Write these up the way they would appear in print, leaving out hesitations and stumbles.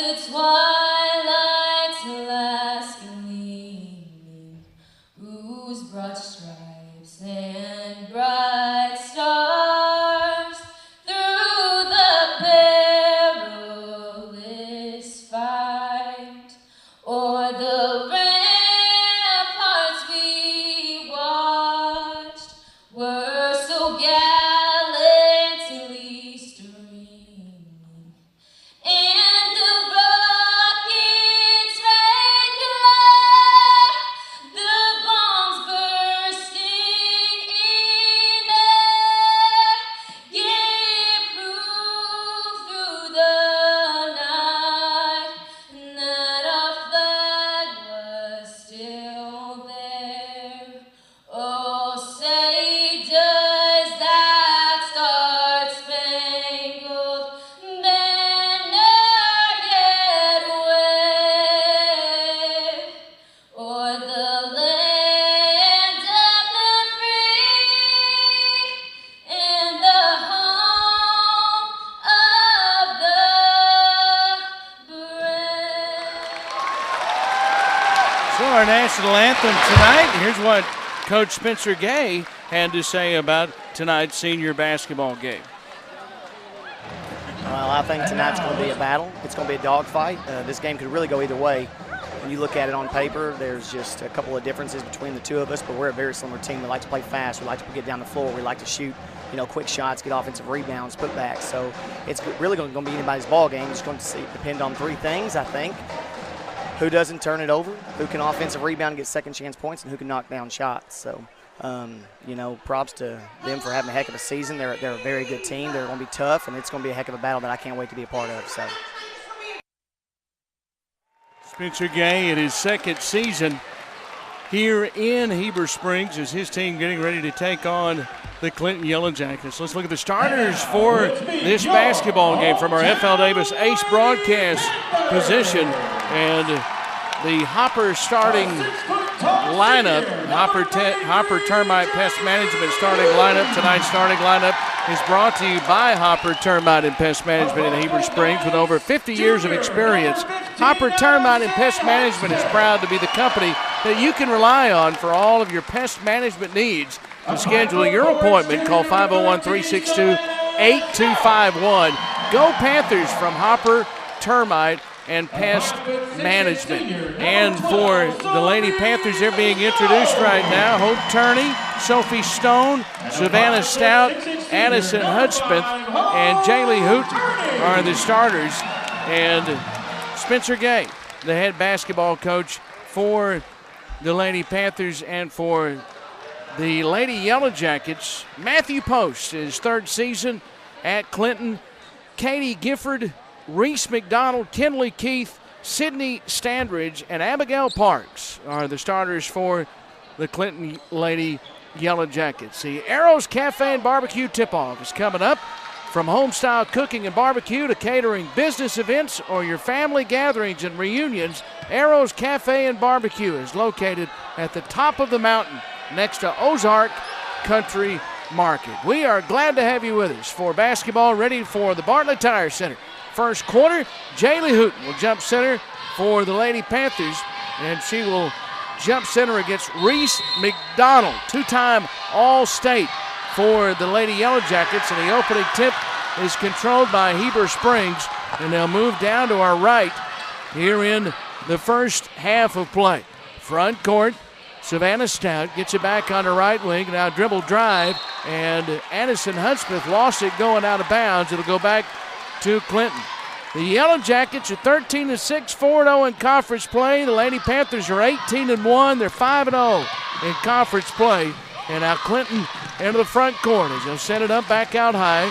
the twilight's last gleaming, whose broad stripes and bright stars through the perilous fight o'er the ramparts we watched were so gallantly streaming, and the rockets red glare, the bombs bursting in air, gave proof through the night that our flag was still there. Oh, say does that star-spangled banner yet wave o'er the land of the free and the home of the brave? So our national anthem tonight, here's what Coach Spencer Gay had to say about tonight's senior basketball game. Well, I think tonight's going to be a battle. It's going to be a dogfight. This game could really go either way. When you look at it on paper, there's just a couple of differences between the two of us, but we're a very similar team. We like to play fast. We like to get down the floor. We like to shoot, quick shots, get offensive rebounds, putbacks. So it's really going to be anybody's ball game. It's going to depend on three things, I think. Who doesn't turn it over, who can offensive rebound and get second chance points, and who can knock down shots. So, props to them for having a heck of a season. They're a very good team. They're going to be tough, and it's going to be a heck of a battle that I can't wait to be a part of. So, Spencer Gay in his second season here in Heber Springs as his team getting ready to take on the Clinton Yellow Jackets. Let's look at the starters for this basketball game from our FL Davis Ace broadcast position. And the Hopper starting lineup, Hopper Termite Pest Management starting lineup. Tonight's starting lineup is brought to you by Hopper Termite and Pest Management in Heber Springs with over 50 years of experience. Hopper Termite and Pest Management is proud to be the company that you can rely on for all of your pest management needs. To schedule your appointment, call 501-362-8251. Go Panthers from Hopper Termite and Pest Management. And for the Lady Panthers, they're being introduced right now. Hope Turney, Sophie Stone, Savannah Stout, Addison Hudspeth, and Jaylee Hooten are the starters. And Spencer Gay, the head basketball coach for the Lady Panthers and for the Lady Yellow Jackets. Matthew Post, his third season at Clinton. Katie Gifford, Reese McDonald, Kinley Keith, Sydney Standridge, and Abigail Parks are the starters for the Clinton Lady Yellow Jackets. The Arrows Cafe and Barbecue tip-off is coming up. From home-style cooking and barbecue to catering business events or your family gatherings and reunions, Arrows Cafe and Barbecue is located at the top of the mountain next to Ozark Country Market. We are glad to have you with us for basketball ready for the Bartlett Tire Center. First quarter, Jaylee Hooten will jump center for the Lady Panthers, and she will jump center against Reese McDonald, two-time All-State for the Lady Yellow Jackets, and the opening tip is controlled by Heber Springs, and they'll move down to our right here in the first half of play. Front court, Savannah Stout gets it back on the right wing, now dribble drive, and Addison Hudspeth lost it going out of bounds. It'll go back to Clinton. The Yellow Jackets are 13-6, 4-0 in conference play. The Lady Panthers are 18-1. They're 5-0 in conference play. And now Clinton into the front court as they'll set it up back out high.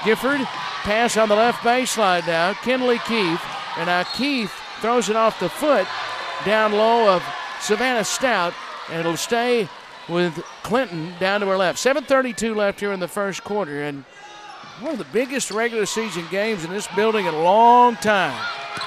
Gifford, pass on the left baseline now. Kinley Keith. And now Keith throws it off the foot down low of Savannah Stout. And it'll stay with Clinton down to her left. 7:32 left here in the first quarter. And one of the biggest regular season games in this building in a long time.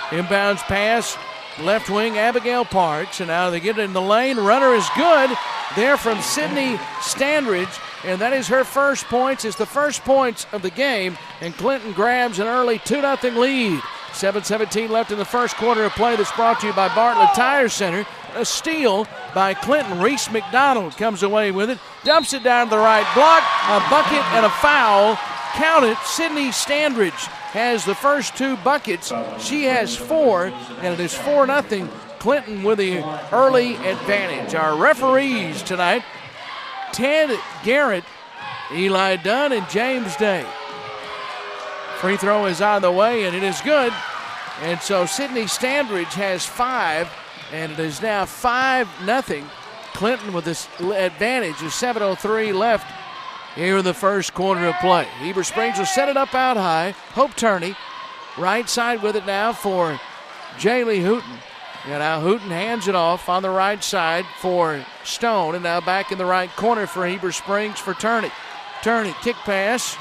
Inbounds pass, left wing, Abigail Parks. And now they get it in the lane. Runner is good. There from Sydney Standridge. And that is her first points. It's the first points of the game. And Clinton grabs an early 2-0 lead 7:17 left in the first quarter of play. That's brought to you by Bartlett Tire Center. A steal by Clinton. Reese McDonald comes away with it, dumps it down to the right block, a bucket and a foul. Count it. Sydney Standridge has the first 2 buckets. She has 4, and it is 4-0. Clinton with the early advantage. Our referees tonight, Ted Garrett, Eli Dunn, and James Day. Free throw is on the way, and it is good. And so Sydney Standridge has 5, and it is now 5-0. Clinton with this advantage with 7:03 left here in the first quarter of play. Heber Springs will set it up out high. Hope Turney, right side with it now for Jaylee Hooten. And now Hooten hands it off on the right side for Stone, and now back in the right corner for Heber Springs for Turney. Turney, kick pass,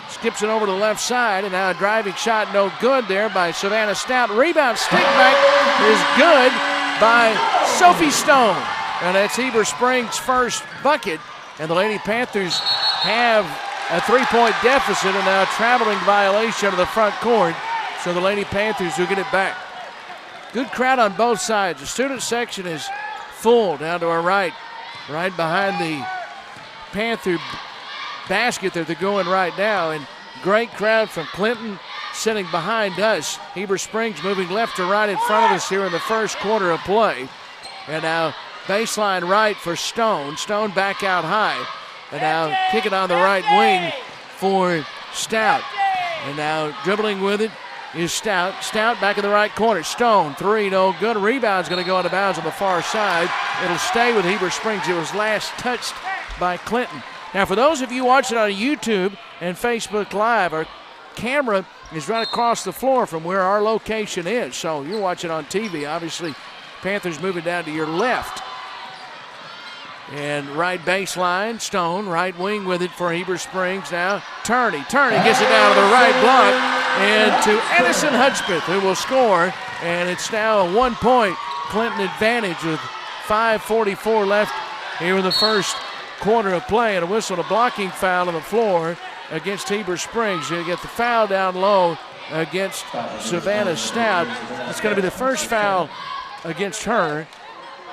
skips it over to the left side, and now a driving shot no good there by Savannah Stout. Rebound stick back is good by Sophie Stone. And that's Heber Springs' first bucket, and the Lady Panthers have a 3-point deficit and now a traveling violation of the front court, so the Lady Panthers will get it back. Good crowd on both sides. The student section is full down to our right behind the Panther basket that they're going right now, and great crowd from Clinton sitting behind us. Heber Springs moving left to right in front of us here in the first quarter of play. And now baseline right for Stone. Stone back out high. And now kicking on the right wing for Stout. And now dribbling with it is Stout. Stout back in the right corner. Stone, 3, no good. Rebound's going to go out of bounds on the far side. It'll stay with Heber Springs. It was last touched by Clinton. Now, for those of you watching on YouTube and Facebook Live, our camera is right across the floor from where our location is. So you're watching on TV. Obviously, Panthers moving down to your left. And right baseline, Stone, right wing with it for Heber Springs now. Turney gets it down to the right block and to Edison Hudspeth, who will score. And it's now a 1-point Clinton advantage with 5:44 left here in the first quarter of play. And a whistle, a blocking foul on the floor against Heber Springs. You get the foul down low against Savannah Stout. It's going to be the first foul against her.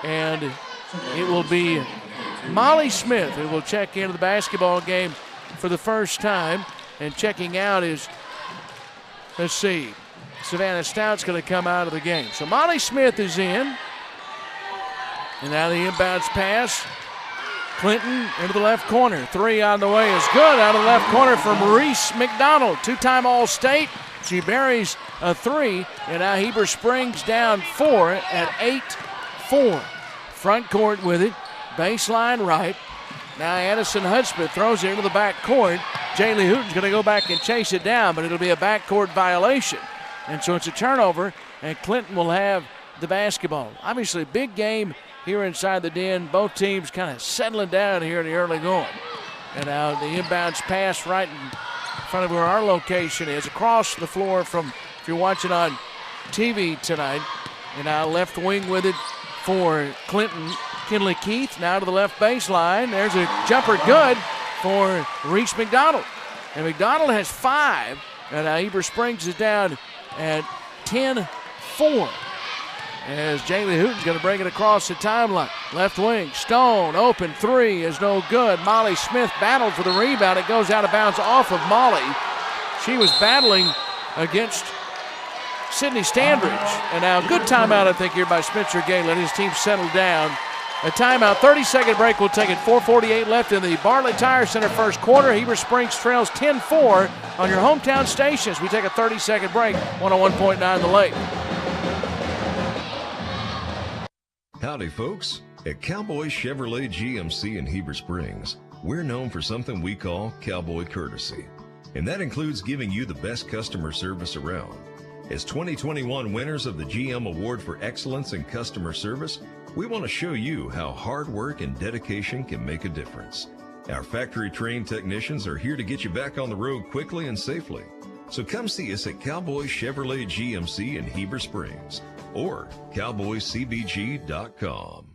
And it will be Molly Smith who will check into the basketball game for the first time. And checking out is, let's see, Savannah Stout's going to come out of the game. So Molly Smith is in. And now the inbounds pass. Clinton into the left corner. 3 on the way is good out of the left corner from Reese McDonald. 2-time All-State. She buries a 3. And now Heber Springs down 4 at 8-4. Front court with it. Baseline right. Now Addison Hudspeth throws it into the back court. Jaylee Hooten's going to go back and chase it down, but it'll be a backcourt violation. And so it's a turnover, and Clinton will have the basketball. Obviously, a big game here inside the den. Both teams kind of settling down here in the early going. And now the inbounds pass right in front of where our location is, across the floor from, if you're watching on TV tonight. And now left wing with it for Clinton. Kinley Keith now to the left baseline. There's a jumper good for Reese McDonald. And McDonald has 5. And now Heber Springs is down at 10-4. As Jaylee Hooten's going to bring it across the timeline. Left wing, Stone, open 3 is no good. Molly Smith battled for the rebound. It goes out of bounds off of Molly. She was battling against Sydney Standridge. And now good timeout, I think, here by Spencer Galen. His team settled down. A timeout, 30-second break. We'll take it. 4:48 left in the Bartlett Tire Center first quarter. Heber Springs trails 10-4 on your hometown stations. We take a 30-second break. 101.9 The Lake. Howdy, folks. At Cowboy Chevrolet GMC in Heber Springs, we're known for something we call cowboy courtesy. And that includes giving you the best customer service around. As 2021 winners of the GM Award for Excellence in Customer Service, we want to show you how hard work and dedication can make a difference. Our factory-trained technicians are here to get you back on the road quickly and safely. So come see us at Cowboy Chevrolet GMC in Heber Springs or cowboycbg.com.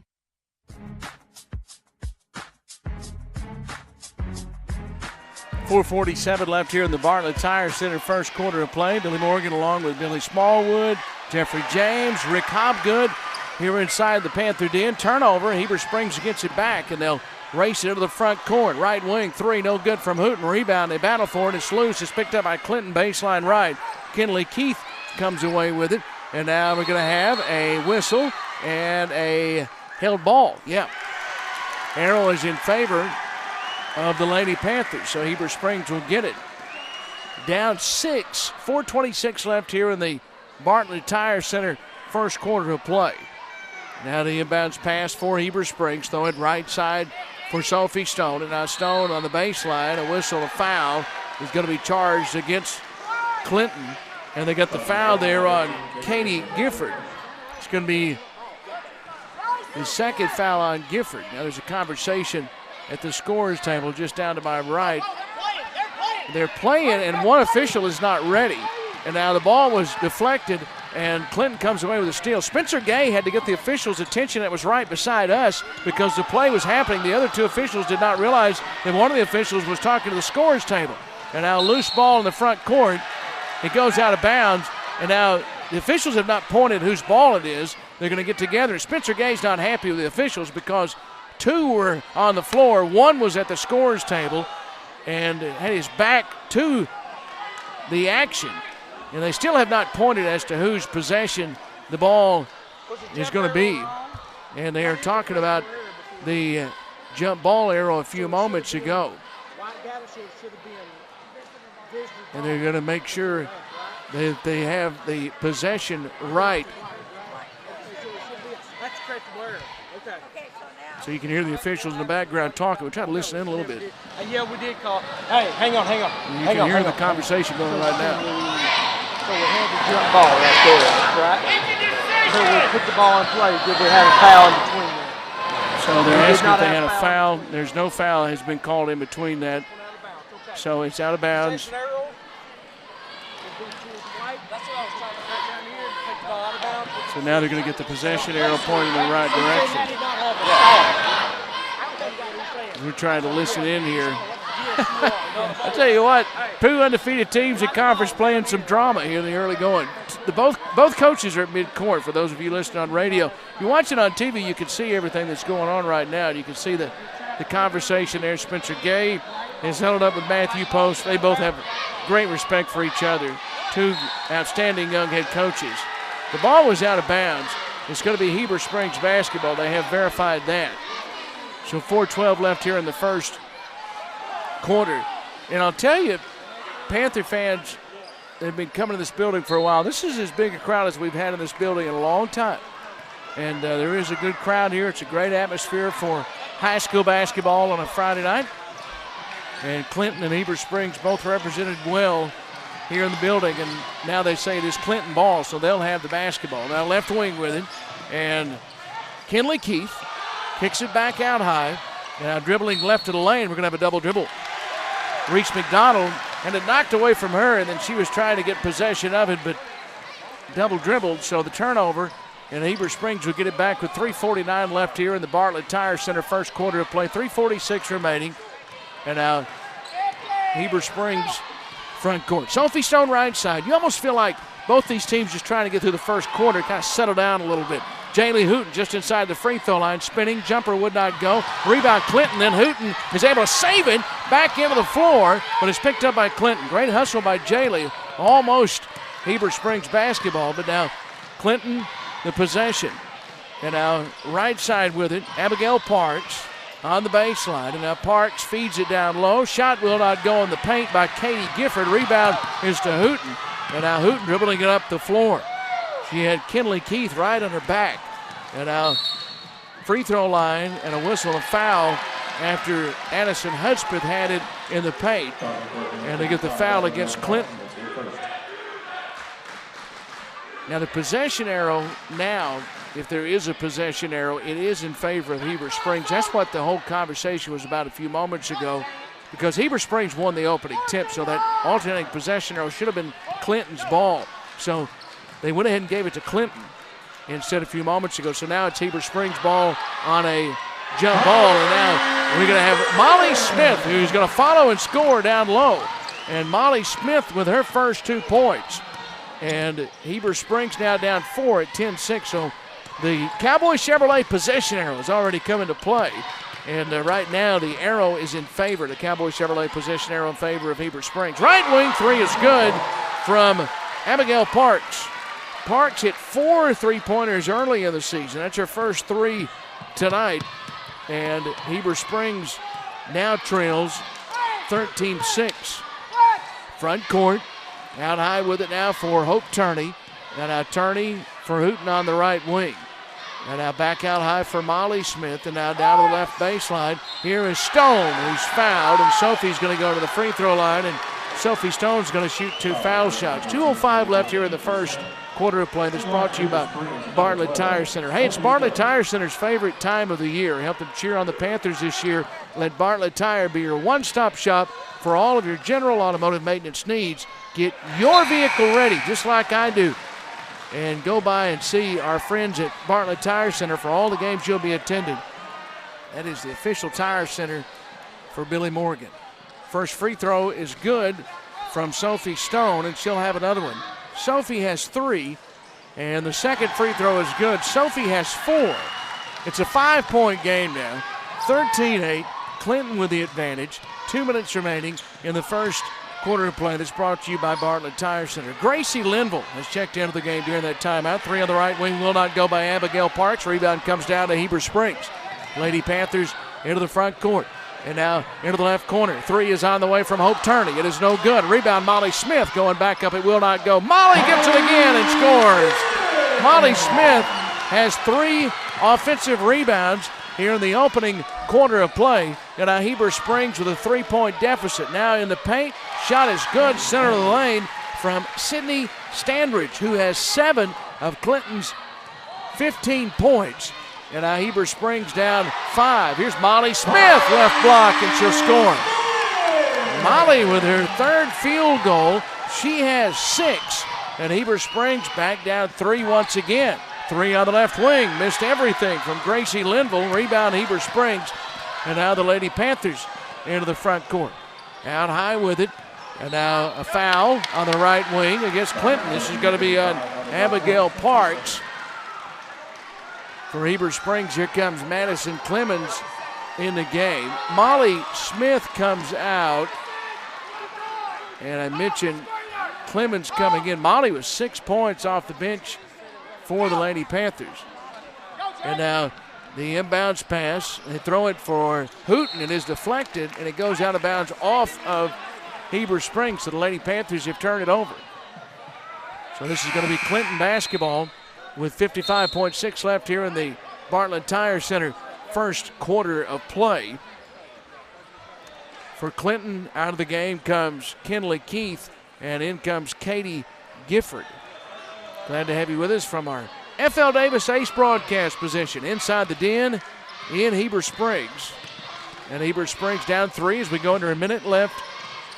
4:47 left here in the Bartlett Tire Center first quarter of play. Billy Morgan along with Billy Smallwood, Jeffrey James, Rick Hobgood here inside the Panther den. Turnover. Heber Springs gets it back, and they'll race it into the front court. Right wing three, no good from Hooten. Rebound. They battle for it. It's loose. It's picked up by Clinton. Baseline right. Kinley Keith comes away with it. And now we're going to have a whistle and a held ball. Yeah. Arrow is in favor of the Lady Panthers, so Heber Springs will get it. Down 6, 4:26 left here in the Bartlett Tire Center first quarter of play. Now the inbounds pass for Heber Springs, throw it right side for Sophie Stone. And now Stone on the baseline, a whistle, a foul is going to be charged against Clinton. And they got the foul there on Katie Gifford. It's going to be the second foul on Gifford. Now there's a conversation at the scorer's table just down to my right. They're playing, and one official is not ready. And now the ball was deflected, and Clinton comes away with a steal. Spencer Gay had to get the official's attention that was right beside us because the play was happening. The other two officials did not realize that one of the officials was talking to the scorer's table. And now loose ball in the front court. It goes out of bounds, and now the officials have not pointed whose ball it is. They're going to get together. Spencer Gay's not happy with the officials because two were on the floor. One was at the scorer's table and had his back to the action. And they still have not pointed as to whose possession the ball is going to be. And they are talking about the jump ball arrow a few moments ago. And they're going to make sure that they have the possession right. So you can hear the officials in the background talking. We'll try to listen in a little bit. Yeah, we did call. Hey, hang on. You can hear the conversation going right now. So we had the jump ball right there, right? So we put the ball in play. Did we have a foul in between that? So they're asking if they had a foul. There's no foul has been called in between that. So it's out of bounds. So now they're going to get the possession arrow pointing in the right direction. We're trying to listen in here. I tell you what, two undefeated teams in conference playing some drama here in the early going. Both coaches are at midcourt. For those of you listening on radio, if you watch it on TV, you can see everything that's going on right now. You can see the conversation there. Spencer Gay has held up with Matthew Post. They both have great respect for each other. Two outstanding young head coaches. The ball was out of bounds. It's going to be Heber Springs basketball. They have verified that. So 4:12 left here in the first quarter. And I'll tell you, Panther fans, they've been coming to this building for a while. This is as big a crowd as we've had in this building in a long time. And there is a good crowd here. It's a great atmosphere for high school basketball on a Friday night. And Clinton and Heber Springs both represented well here in the building, and now they say it is Clinton ball, so they'll have the basketball. Now left wing with it, and Kinley Keith kicks it back out high. Now dribbling left to the lane, we're going to have a double dribble. Reese McDonald, and it knocked away from her, and then she was trying to get possession of it, but double dribbled, so the turnover, and Heber Springs will get it back with 3:49 left here in the Bartlett Tire Center first quarter of play, 3:46 remaining. And now Heber Springs front court. Sophie Stone right side. You almost feel like both these teams just trying to get through the first quarter, kind of settle down a little bit. Jaylee Hooten just inside the free throw line, spinning. Jumper would not go. Rebound Clinton, then Hooten is able to save it back into the floor, but it's picked up by Clinton. Great hustle by Jaylee. Almost Heber Springs basketball, but now Clinton the possession. And now right side with it, Abigail Parks on the baseline, and now Parks feeds it down low. Shot will not go in the paint by Katie Gifford. Rebound is to Hooten, and now Hooten dribbling it up the floor. She had Kinley Keith right on her back. And now free throw line and a whistle, a foul after Addison Hudspeth had it in the paint. And they get the foul against Clinton. Now the possession arrow now, if there is a possession arrow, it is in favor of Heber Springs. That's what the whole conversation was about a few moments ago, because Heber Springs won the opening tip, so that alternating possession arrow should have been Clinton's ball. So they went ahead and gave it to Clinton instead a few moments ago. So now it's Heber Springs ball on a jump ball, and now we're going to have Molly Smith, who's going to follow and score down low. And Molly Smith with her first 2 points. And Heber Springs now down 4 at 10-6. So the Cowboy Chevrolet possession arrow has already come into play. And right now the arrow is in favor. The Cowboy Chevrolet possession arrow in favor of Heber Springs. Right wing 3 is good from Abigail Parks. Parks hit 4 3-pointers early in the season. That's her first 3 tonight. And Heber Springs now trails 13-6. Front court, out high with it now for Hope Turney. And now Turney for Hooten on the right wing. And now back out high for Molly Smith. And now down to the left baseline. Here is Stone, who's fouled. And Sophie's going to go to the free throw line. And Sophie Stone's going to shoot 2 foul shots. 2:05 left here in the first quarter of play. That's brought to you by Bartlett Tire Center. Hey, it's Bartlett Tire Center's favorite time of the year. Help them cheer on the Panthers this year. Let Bartlett Tire be your one-stop shop for all of your general automotive maintenance needs. Get your vehicle ready, just like I do. And go by and see our friends at Bartlett Tire Center for all the games you'll be attending. That is the official tire center for Billy Morgan. First free throw is good from Sophie Stone, and she'll have another one. Sophie has 3, and the second free throw is good. Sophie has 4. It's a 5-point game now. 13-8, Clinton with the advantage. 2 minutes remaining in the first quarter of play. That's brought to you by Bartlett Tire Center. Gracie Linville has checked into the game during that timeout. 3 on the right wing will not go by Abigail Parks. Rebound comes down to Heber Springs. Lady Panthers into the front court. And now into the left corner. 3 is on the way from Hope Turney. It is no good. Rebound, Molly Smith going back up. It will not go. Molly gets it again and scores. Molly Smith has 3 offensive rebounds here in the opening quarter of play. And now Heber Springs with a 3-point deficit. Now in the paint. Shot is good. Center of the lane from Sydney Standridge, who has 7 of Clinton's 15 points. And now Heber Springs down 5. Here's Molly Smith, left block, and she'll score. Molly with her 3rd field goal. She has 6. And Heber Springs back down 3 once again. 3 on the left wing. Missed everything from Gracie Linville. Rebound Heber Springs. And now the Lady Panthers into the front court. Out high with it. And now a foul on the right wing against Clinton. This is going to be on Abigail Parks. For Heber Springs, here comes Madison Clemens in the game. Molly Smith comes out. And I mentioned Clemens coming in. Molly was 6 points off the bench for the Lady Panthers. And now the inbounds pass. They throw it for Hooten. It is deflected, and it goes out of bounds off of Heber Springs. So the Lady Panthers have turned it over. So this is going to be Clinton basketball with 55.6 left here in the Bartlett Tire Center first quarter of play. For Clinton, out of the game comes Kinley Keith, and in comes Katie Gifford. Glad to have you with us from our FL Davis Ace broadcast position. Inside the den in Heber Springs. And Heber Springs down 3 as we go under a minute left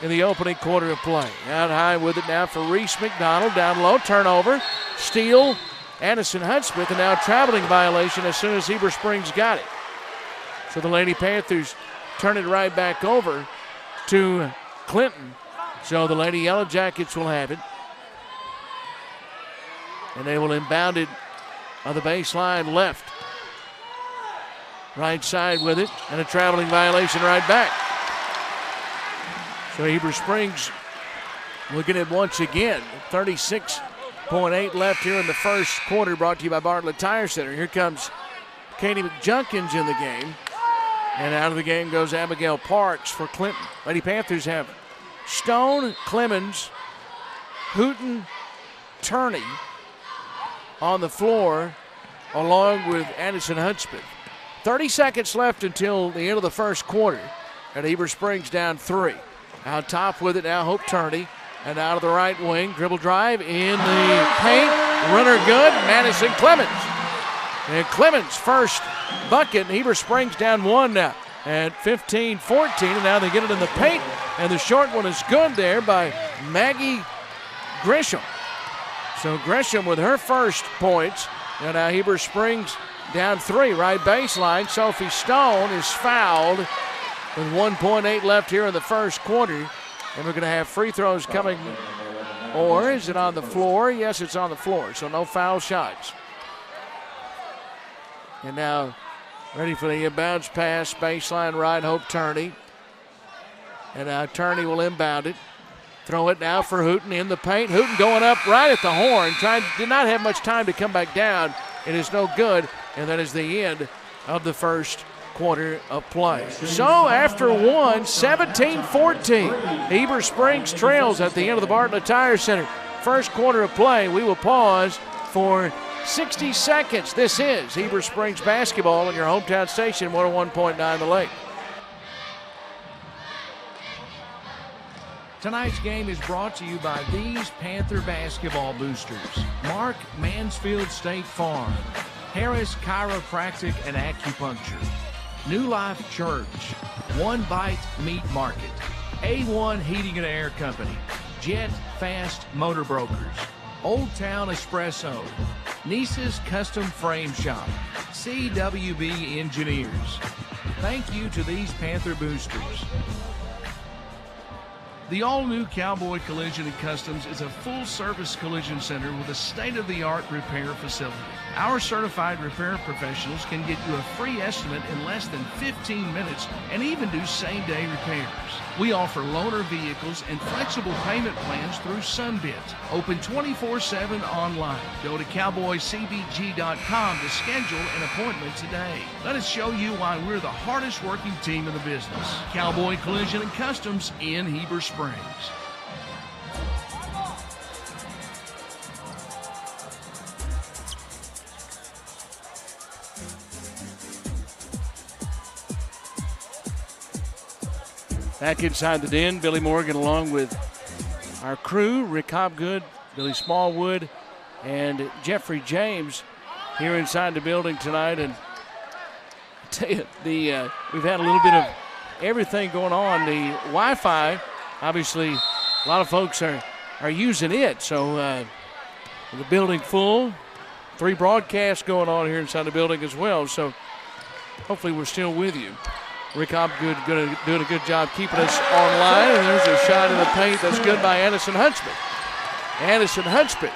in the opening quarter of play. Out high with it now for Reese McDonald. Down low, turnover, steal, Addison Hudspeth, and now traveling violation as soon as Heber Springs got it. So the Lady Panthers turn it right back over to Clinton. So the Lady Yellow Jackets will have it. And they will inbound it on the baseline left. Right side with it, and a traveling violation right back. So Heber Springs looking at once again. 36.8 left here in the first quarter, brought to you by Bartlett Tire Center. Here comes Katie McJunkins in the game. And out of the game goes Abigail Parks for Clinton. Lady Panthers have Stone, Clemens, Hooten, Turney on the floor, along with Addison Hudspeth. 30 seconds left until the end of the first quarter. And Heber Springs down 3. Out top with it now, Hope Turney. And out of the right wing, dribble drive in the paint. Runner good, Madison Clemens. And Clemens' first bucket, and Heber Springs down 1 now at 15-14. And now they get it in the paint. And the short one is good there by Maggie Grisham. So Grisham with her first points. And now Heber Springs down 3, right baseline. Sophie Stone is fouled with 1.8 left here in the first quarter. And we're going to have free throws coming. Or is it on the floor? Yes, it's on the floor, so no foul shots. And now ready for the inbounds pass, baseline right, Hope Turney. And now Turney will inbound it. Throw it now for Hooten in the paint. Hooten going up right at the horn. Did not have much time to come back down. It is no good, and that is the end of the first quarter of play. So after one, 17-14, Heber Springs trails at the end of the Bartlett Tire Center. First quarter of play, we will pause for 60 seconds. This is Heber Springs basketball on your hometown station, 101.9 The Lake. Tonight's game is brought to you by these Panther basketball boosters: Mark Mansfield State Farm, Harris Chiropractic and Acupuncture, New Life Church, One Bite Meat Market, A1 Heating and Air Company, Jet Fast Motor Brokers, Old Town Espresso, Nice's Custom Frame Shop, CWB Engineers. Thank you to these Panther boosters. The all-new Cowboy Collision and Customs is a full-service collision center with a state-of-the-art repair facility. Our certified repair professionals can get you a free estimate in less than 15 minutes and even do same-day repairs. We offer loaner vehicles and flexible payment plans through Sunbit. Open 24/7 online. Go to cowboycbg.com to schedule an appointment today. Let us show you why we're the hardest working team in the business. Cowboy Collision and Customs in Heber Springs. Back inside the den, Billy Morgan along with our crew, Rick Hobgood, Billy Smallwood, and Jeffrey James here inside the building tonight. And I tell you, we've had a little bit of everything going on. The Wi-Fi, obviously, a lot of folks are using it. So the building full, 3 broadcasts going on here inside the building as well. So hopefully we're still with you. Rick Hobgood doing a good job keeping us online. And there's a shot in the paint that's good by Addison Huntsman. Addison Huntsman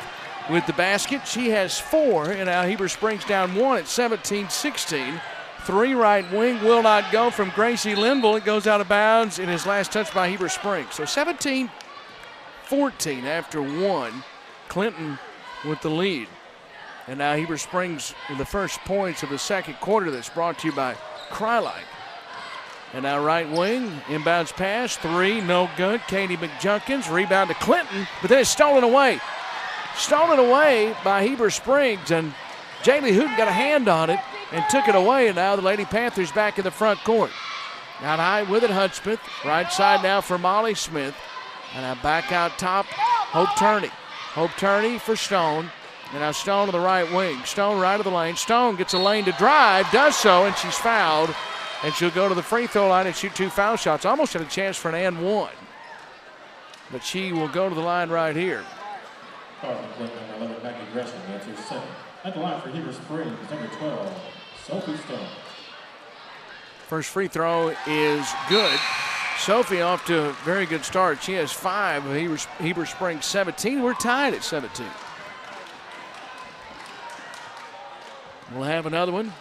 with the basket. She has 4, and now Heber Springs down 1 at 17-16. 3 right wing will not go from Gracie Linville. It goes out of bounds in his last touch by Heber Springs. So 17-14 after 1. Clinton with the lead. And now Heber Springs with the first points of the second quarter. That's brought to you by Krylike. And now right wing, inbounds pass, 3, no good. Katie McJunkins, rebound to Clinton, but then it's stolen away. Stolen away by Heber Springs, and Jaylee Hooten got a hand on it and took it away, and now the Lady Panthers back in the front court. Out high with it, Hudspeth. Right side now for Molly Smith. And now back out top, Hope Turney. Hope Turney for Stone. And now Stone to the right wing. Stone right of the lane. Stone gets a lane to drive, does so, and she's fouled. And she'll go to the free throw line and shoot 2 foul shots. Almost had a chance for an and 1. But she will go to the line right here. At the line for Heber Springs, number 12, Sophie Stone. First free throw is good. Sophie off to a very good start. She has 5 of Heber Springs 17. We're tied at 17. We'll have another one.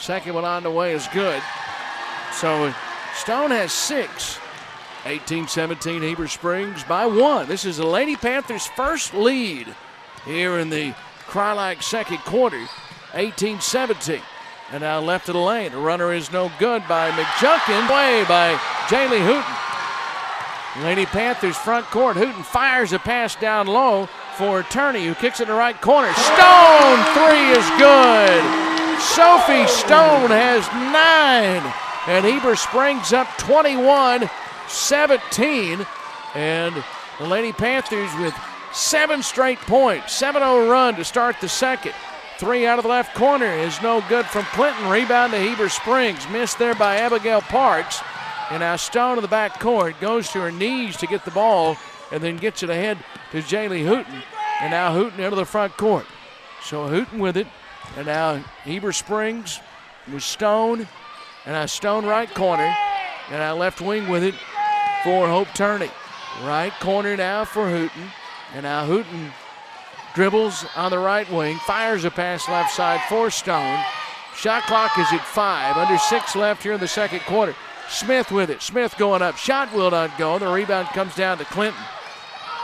Second one on the way is good. So Stone has 6. 18-17 Heber Springs by 1. This is the Lady Panthers' first lead here in the Krylike second quarter. 18-17. And now left of the lane. The runner is no good by McJunkin. Way by Jaylee Hooten. Lady Panthers front court. Hooten fires a pass down low for Turney, who kicks it in the right corner. Stone, 3 is good. Sophie Stone has 9. And Heber Springs up 21-17. And the Lady Panthers with 7 straight points. 7-0 run to start the second. 3 out of the left corner is no good from Clinton. Rebound to Heber Springs. Missed there by Abigail Parks. And now Stone in the back court goes to her knees to get the ball and then gets it ahead to Jaylee Hooten. And now Hooten into the front court. So Hooten with it. And now Heber Springs with Stone. And now Stone right corner. And now left wing with it for Hope Turney. Right corner now for Hooten. And now Hooten dribbles on the right wing. Fires a pass left side for Stone. Shot clock is at 5. Under 6 left here in the second quarter. Smith with it. Smith going up. Shot will not go. The rebound comes down to Clinton.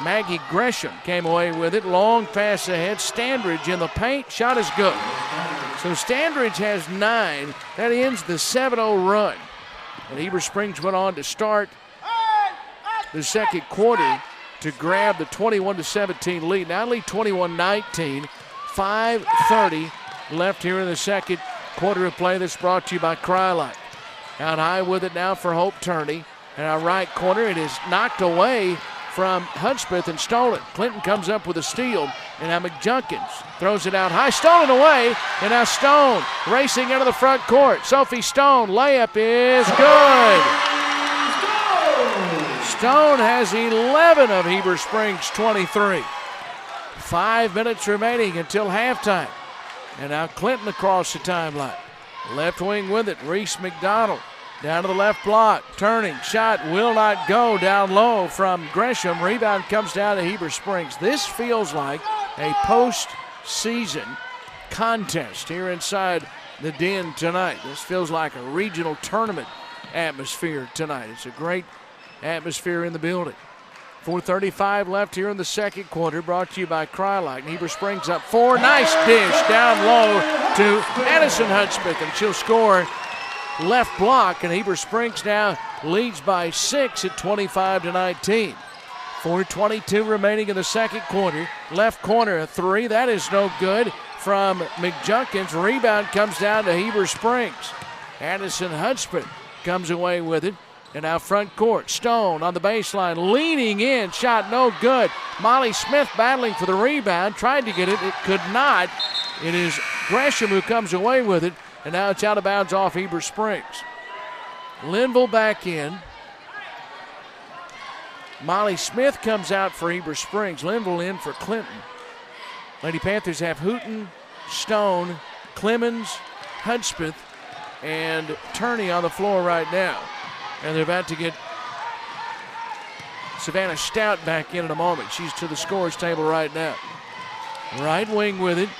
Maggie Gresham came away with it. Long pass ahead. Standridge in the paint. Shot is good. So Standridge has 9. That ends the 7-0 run. And Heber Springs went on to start the second quarter to grab the 21-17 lead. Now lead 21-19. 5:30 left here in the second quarter of play. That's brought to you by Crylight. Out high with it now for Hope Turney. And our right corner, it is knocked away from Hudspeth and stolen. Clinton comes up with a steal. And now McJunkins throws it out high. Stolen away. And now Stone racing into the front court. Sophie Stone, layup is good. Stone has 11 of Heber Springs' 23. 5 minutes remaining until halftime. And now Clinton across the timeline. Left wing with it. Reese McDonald down to the left block. Turning. Shot will not go. Down low from Gresham. Rebound comes down to Heber Springs. This feels like a postseason contest here inside the Den tonight. This feels like a regional tournament atmosphere tonight. It's a great atmosphere in the building. 4:35 left here in the second quarter, brought to you by Crylight. Heber Springs up 4. Nice dish down low to Addison Hudspeth, and she'll score left block, and Heber Springs now leads by 6 at 25-19. 4:22 remaining in the second quarter. Left corner, a 3. That is no good from McJunkins. Rebound comes down to Heber Springs. Addison Hudspeth comes away with it. And now front court, Stone on the baseline, leaning in, shot no good. Molly Smith battling for the rebound, tried to get it, it could not. It is Gresham who comes away with it, and now it's out of bounds off Heber Springs. Linville back in. Molly Smith comes out for Heber Springs. Linville in for Clinton. Lady Panthers have Hooten, Stone, Clemens, Hudspeth, and Turney on the floor right now. And they're about to get Savannah Stout back in a moment. She's to the scorer's table right now. Right wing with it.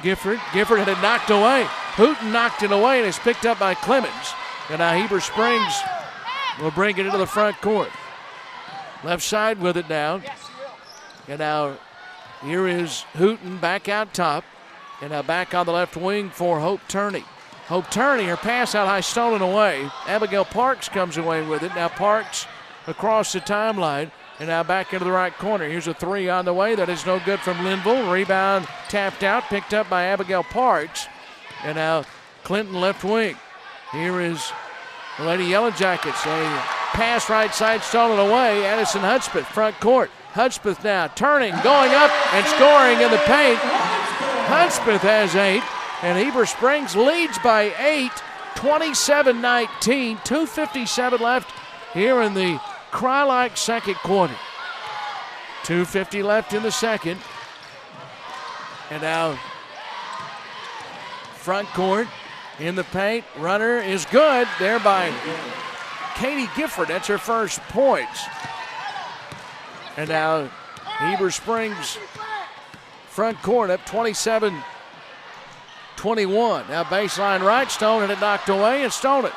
Gifford had it knocked away. Hooten knocked it away, and it's picked up by Clemens. And now Heber Springs will bring it into the front court. Left side with it now. And now here is Hooten back out top. And now back on the left wing for Hope Turney. Hope Turney, her pass out high, stolen away. Abigail Parks comes away with it. Now Parks across the timeline, and now back into the right corner. Here's a 3 on the way. That is no good from Linville. Rebound tapped out, picked up by Abigail Parks. And now Clinton left wing. Here is the Lady Yellow Jackets. A pass right side, stolen away. Addison Hudspeth, front court. Hudspeth now turning, going up, and scoring in the paint. Hudspeth has 8. And Heber Springs leads by 8, 27-19, 2:57 left here in the Crylight second quarter. 2:50 left in the second. And now front court in the paint. Runner is good there by Katie Gifford. That's her first points. And now Heber Springs front court up 27-21. Now baseline right, Stone had it knocked away and stole it.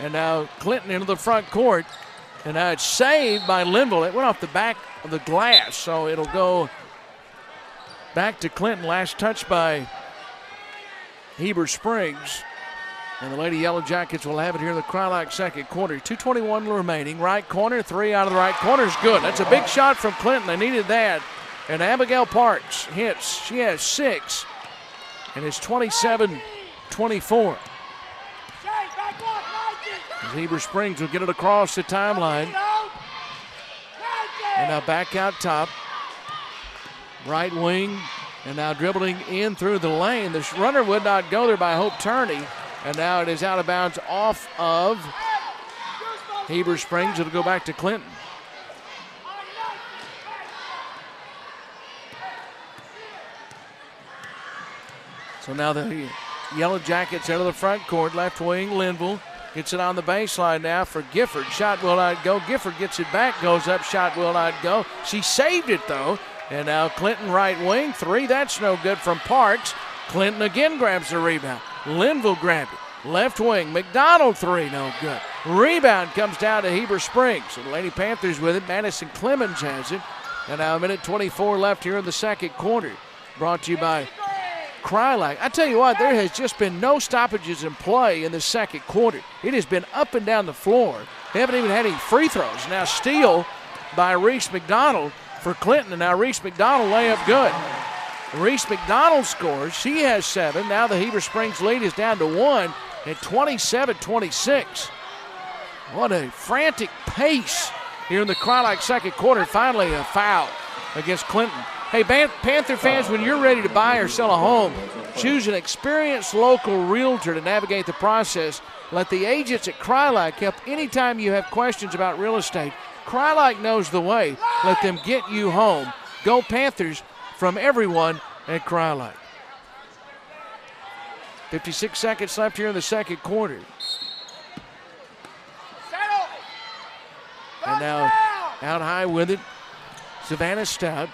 And now Clinton into the front court. And now it's saved by Linville. It went off the back of the glass, so it'll go back to Clinton. Last touch by Heber Springs. And the Lady Yellow Jackets will have it here in the Crylight second quarter. 2:21 remaining. Right corner, 3 out of the right corner is good. That's a big shot from Clinton. They needed that. And Abigail Parks hits. She has 6. And it's 27-24. As Heber Springs will get it across the timeline. And now back out top. Right wing. And now dribbling in through the lane. The runner would not go there by Hope Turney. And now it is out of bounds off of Heber Springs. It'll go back to Clinton. So now the Yellow Jackets out of the front court. Left wing, Linville gets it on the baseline now for Gifford. Shot will not go. Gifford gets it back, goes up. Shot will not go. She saved it, though. And now Clinton right wing. 3, that's no good from Parks. Clinton again grabs the rebound. Linville grabbed it. Left wing, McDonald 3, no good. Rebound comes down to Heber Springs. So the Lady Panthers with it. Madison Clemens has it. And now a minute 24 left here in the second quarter. Brought to you by Krylak. I tell you what, there has just been no stoppages in play in the second quarter. It has been up and down the floor. They haven't even had any free throws. Now steal by Reese McDonald for Clinton. And now Reese McDonald layup good. Reese McDonald scores. She has 7. Now the Heber Springs lead is down to 1 at 27-26. What a frantic pace here in the Krylak second quarter. Finally a foul against Clinton. Hey, Panther fans, when you're ready to buy or sell a home, choose an experienced local realtor to navigate the process. Let the agents at Krylak help anytime you have questions about real estate. Krylak knows the way. Let them get you home. Go Panthers from everyone at Krylak. 56 seconds left here in the second quarter. And now out high with it, Savannah Stout.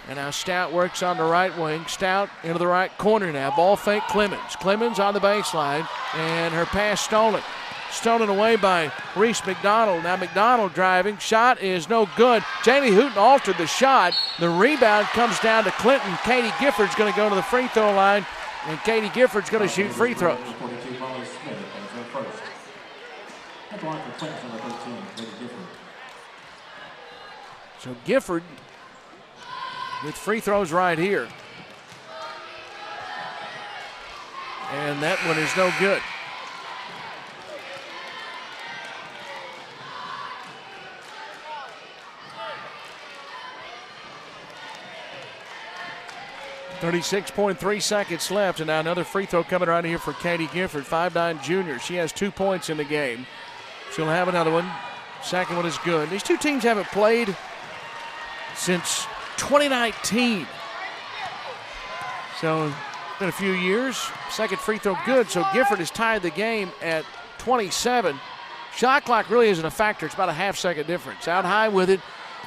And now Stout works on the right wing. Stout into the right corner now. Ball fake Clemens. Clemens on the baseline. And her pass stolen. Stolen away by Reese McDonald. Now McDonald driving. Shot is no good. Jaylee Hooten altered the shot. The rebound comes down to Clinton. Katie Gifford's going to go to the free throw line. And Katie Gifford's going to shoot free throws. So Gifford with free throws right here. And that one is no good. .3 seconds left, and now another free throw coming right here for Katie Gifford, 5'9" junior. She has 2 points in the game. She'll have another one. Second one is good. These two teams haven't played since 2019. So it's been a few years. Second free throw good, so Gifford has tied the game at 27. Shot clock really isn't a factor. It's about a half-second difference. Out high with it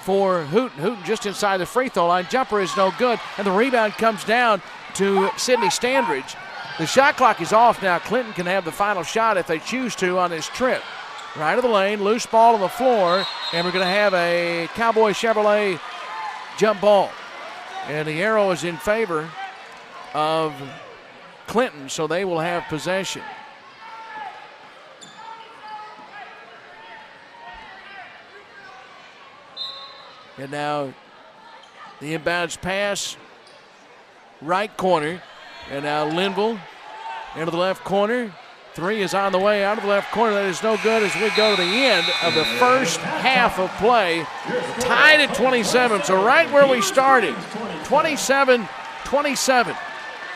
for Hooten. Hooten just inside the free throw line. Jumper is no good, and the rebound comes down to Sydney Standridge. The shot clock is off now. Clinton can have the final shot if they choose to on this trip. Right of the lane, loose ball on the floor, and we're going to have a Cowboy Chevrolet jump ball. And the arrow is in favor of Clinton, so they will have possession. And now the inbounds pass, right corner. And now Linville into the left corner. 3 is on the way out of the left corner. That is no good as we go to the end of the first half of play. Tied at 27, so right where we started. 27-27.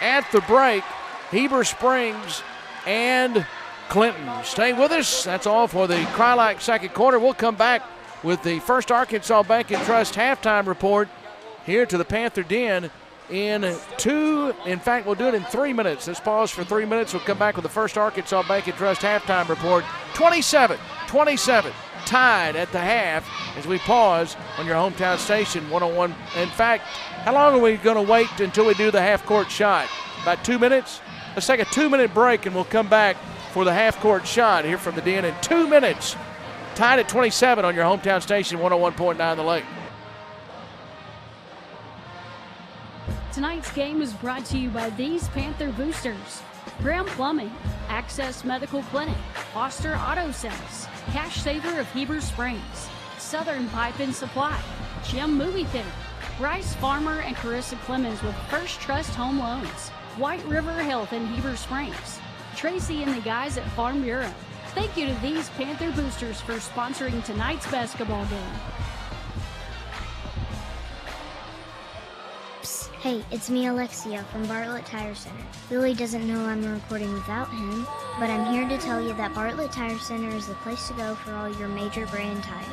At the break, Heber Springs and Clinton. Stay with us. That's all for the Krylak second quarter. We'll come back with the First Arkansas Bank and Trust halftime report here to the Panther Den in fact, we'll do it in 3 minutes. Let's pause for 3 minutes. We'll come back with the First Arkansas Bank and Trust halftime report. 27-27, tied at the half as we pause on your hometown station, 101. In fact, how long are we going to wait until we do the half-court shot? About 2 minutes? Let's take a 2-minute break, and we'll come back for the half-court shot here from the Den in 2 minutes. Tied at 27 on your hometown station, 101.9 The Lake. Tonight's game is brought to you by these Panther boosters: Graham Plumbing, Access Medical Clinic, Foster Auto Sales, Cash Saver of Heber Springs, Southern Pipe and Supply, Jim Movie Theater, Bryce Farmer and Carissa Clemens with First Trust Home Loans, White River Health in Heber Springs, Tracy and the guys at Farm Bureau. Thank you to these Panther boosters for sponsoring tonight's basketball game. Psst, hey, it's me, Alexia, from Bartlett Tire Center. Billy doesn't know I'm recording without him, but I'm here to tell you that Bartlett Tire Center is the place to go for all your major brand tires.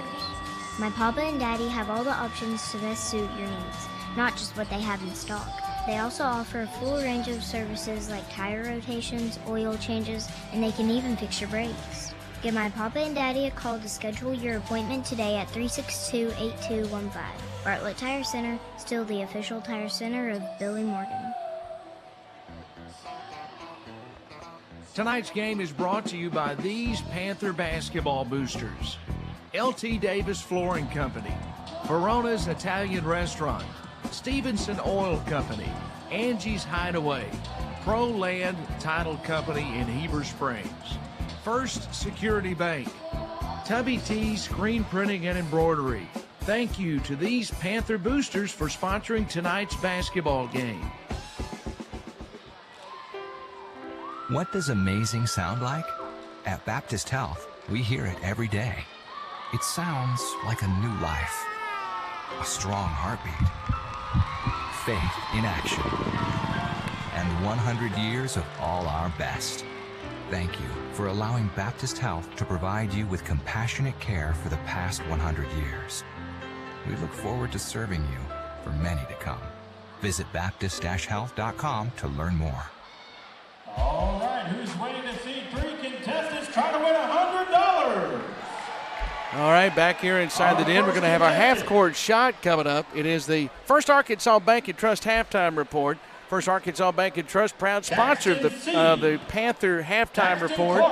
My papa and daddy have all the options to best suit your needs, not just what they have in stock. They also offer a full range of services like tire rotations, oil changes, and they can even fix your brakes. Give my papa and daddy a call to schedule your appointment today at 362-8215. Bartlett Tire Center, still the official tire center of Billy Morgan. Tonight's game is brought to you by these Panther basketball boosters. LT Davis Flooring Company, Verona's Italian Restaurant, Stevenson Oil Company, Angie's Hideaway, Pro Land Title Company in Heber Springs, First Security Bank, Tubby T Screen Printing and Embroidery. Thank you to these Panther boosters for sponsoring tonight's basketball game. What does amazing sound like? At Baptist Health, we hear it every day. It sounds like a new life, a strong heartbeat, faith in action, and 100 years of all our best. Thank you for allowing Baptist Health to provide you with compassionate care for the past 100 years. We look forward to serving you for many to come. Visit Baptist-Health.com to learn more. All right, who's waiting to see three contestants try to win $100? All right, back here inside the den, we're going to have our half-court shot coming up. It is the First Arkansas Bank and Trust halftime report. First Arkansas Bank and Trust, proud sponsor of the Panther halftime report.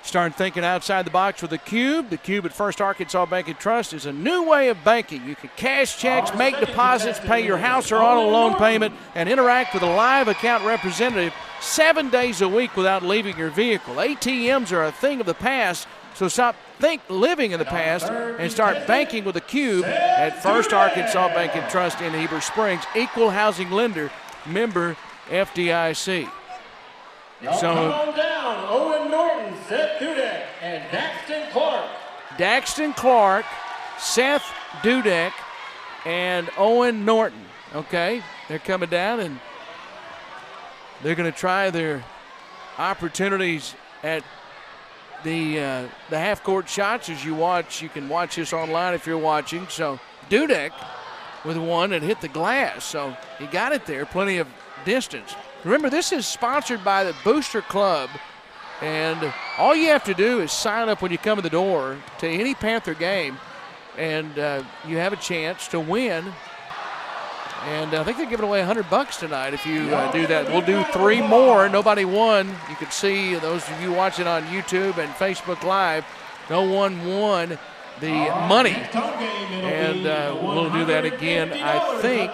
Start thinking outside the box with the Cube. The Cube at First Arkansas Bank and Trust is a new way of banking. You can cash checks, make deposits, pay your house or auto loan payment, and interact with a live account representative 7 days a week without leaving your vehicle. ATMs are a thing of the past, so stop living in the past and start banking with the Cube at First Arkansas Bank and Trust in Heber Springs. Equal housing lender, member FDIC. So come on down, Owen Norton, Seth Dudek, and Daxton Clark. Daxton Clark, Seth Dudek, and Owen Norton. Okay, they're coming down and they're going to try their opportunities at the half-court shots. As you watch, you can watch this online if you're watching. So Dudek with one that hit the glass, so he got it there, plenty of distance. Remember, this is sponsored by the Booster Club, and all you have to do is sign up when you come in the door to any Panther game, and you have a chance to win. And I think they're giving away $100 tonight if you do that. We'll do 3 more. Nobody won. You can see those of you watching on YouTube and Facebook Live, no one won the money. And we'll do that again, I think,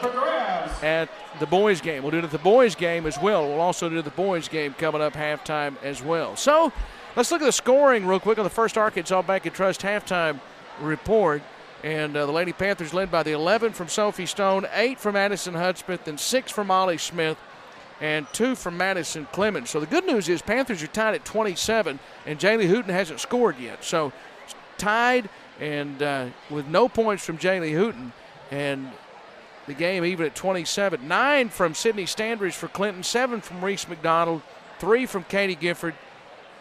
at the boys' game. We'll do it at the boys' game as well. We'll also do the boys' game coming up halftime as well. So let's look at the scoring real quick on the First Arkansas Bank and Trust halftime report. And the Lady Panthers led by the 11 from Sophie Stone, 8 from Addison Hudspeth, and 6 from Molly Smith, and 2 from Madison Clemens. So the good news is Panthers are tied at 27, and Jaylee Hooten hasn't scored yet. So tied and with no points from Jaylee Hooten, and the game even at 27. 9 from Sydney Standridge for Clinton, 7 from Reese McDonald, 3 from Katie Gifford,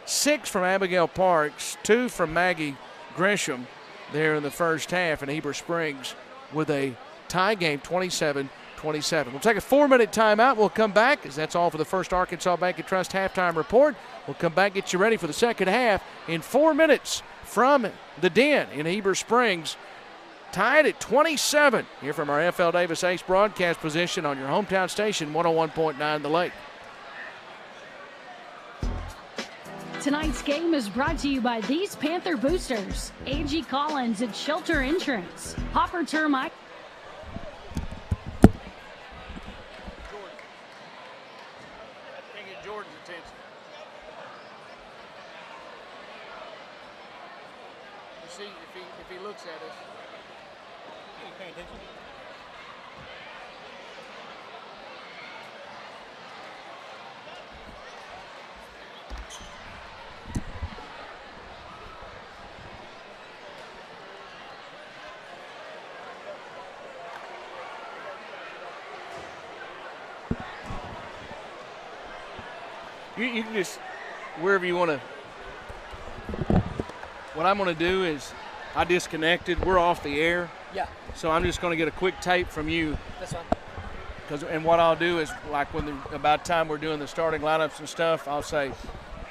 6 from Abigail Parks, 2 from Maggie Gresham there in the first half, and Heber Springs with a tie game, 27-27. We'll take a 4-minute timeout. We'll come back, as that's all for the First Arkansas Bank and Trust halftime report. We'll come back, get you ready for the second half in 4 minutes from the Den in Heber Springs. Tied at 27 here from our FL Davis Ace broadcast position on your hometown station, 101.9 The Lake. Tonight's game is brought to you by these Panther boosters: Angie Collins at Shelter Insurance, Hopper Termite. Jordan's attention. You see, if he looks at us. Paying attention. You can just, wherever you want to. What I'm going to do is, I disconnected. We're off the air. Yeah. So I'm just going to get a quick tape from you. That's fine. And what I'll do is, like about time we're doing the starting lineups and stuff, I'll say,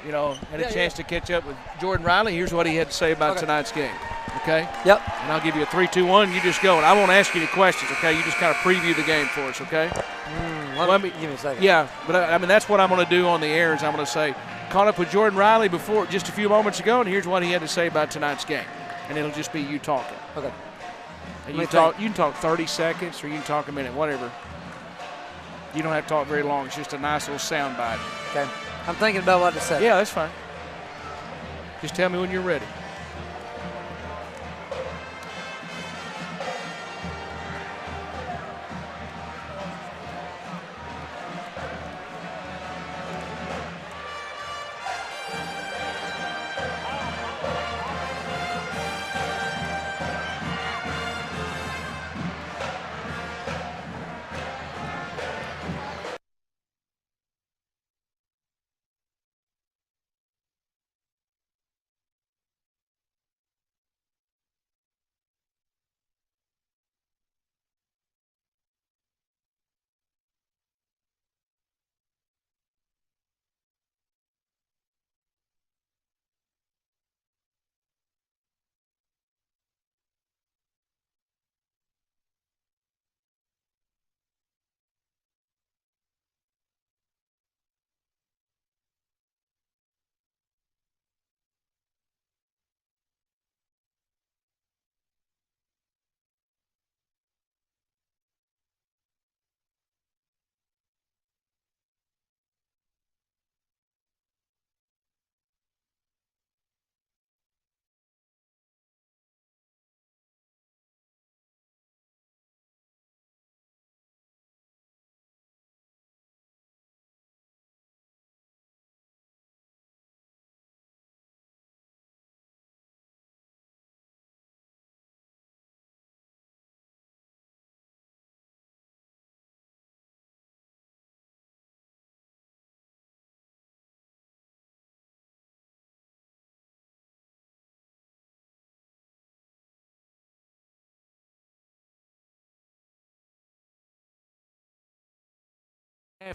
had a chance to catch up with Jordan Riley. Here's what he had to say about tonight's game. Okay? Yep. And I'll give you a 3-2-1. You just go, and I won't ask you any questions, okay? You just kind of preview the game for us, okay? Let me give me a second. Yeah, but I mean, that's what I'm going to do on the air is I'm going to say, caught up with Jordan Riley before just a few moments ago, and here's what he had to say about tonight's game. And it'll just be you talking. Okay. And you can talk 30 seconds or you can talk a minute, whatever. You don't have to talk very long. It's just a nice little sound bite. Okay. I'm thinking about what to say. Yeah, that's fine. Just tell me when you're ready.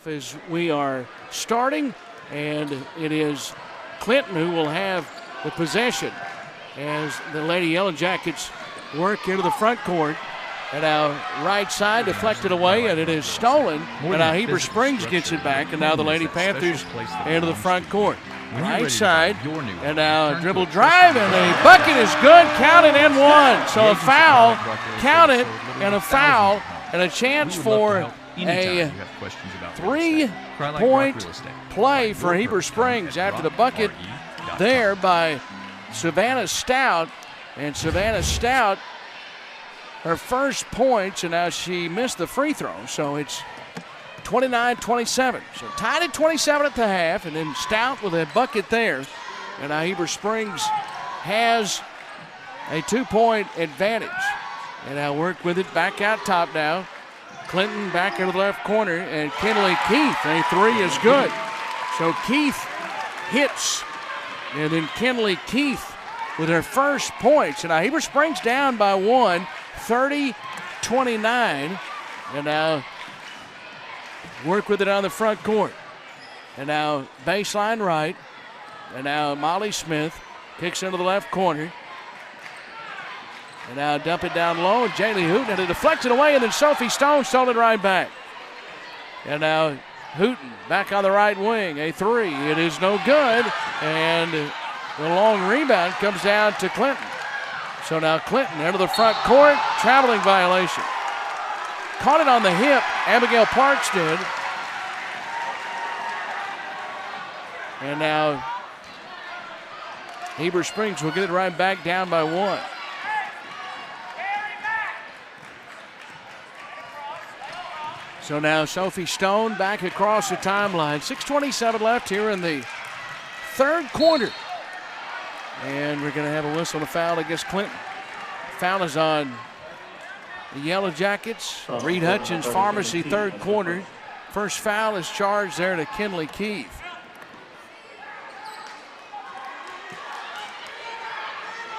As we are starting, and it is Clinton who will have the possession as the Lady Yellow Jackets work into the front court. And now right side deflected away, and it is stolen. And now Heber Springs gets it back, and now the Lady Panthers into the front court. Right side, and now dribble drive, and the bucket is good, counted and one. So a foul, counted, and a foul, and a chance for a 3-point play for Heber Springs after the bucket there by Savannah Stout. And Savannah Stout, her first points, and now she missed the free throw. So it's 29-27. So tied at 27 at the half, and then Stout with a bucket there. And now Heber Springs has a 2-point advantage. And now work with it back out top now. Clinton back into the left corner, and Kinley Keith, a three is good. So Keith hits, and then Kinley Keith with her first points. And now Heber Springs down by one, 30-29. And now work with it on the front court. And now baseline right. And now Molly Smith kicks into the left corner. And now dump it down low, and Jaylee Hooten had it deflected away, and then Sophie Stone stole it right back. And now Hooten back on the right wing, a three. It is no good, and the long rebound comes down to Clinton. So now Clinton into the front court, traveling violation. Caught it on the hip, Abigail Parks did. And now Heber Springs will get it right back down by one. So now Sophie Stone back across the timeline. 6:27 left here in the third quarter. And we're going to have a whistle and a foul against Clinton. Foul is on the Yellow Jackets. Reed Hutchins Pharmacy, third quarter. First foul is charged there to Kinley Keith.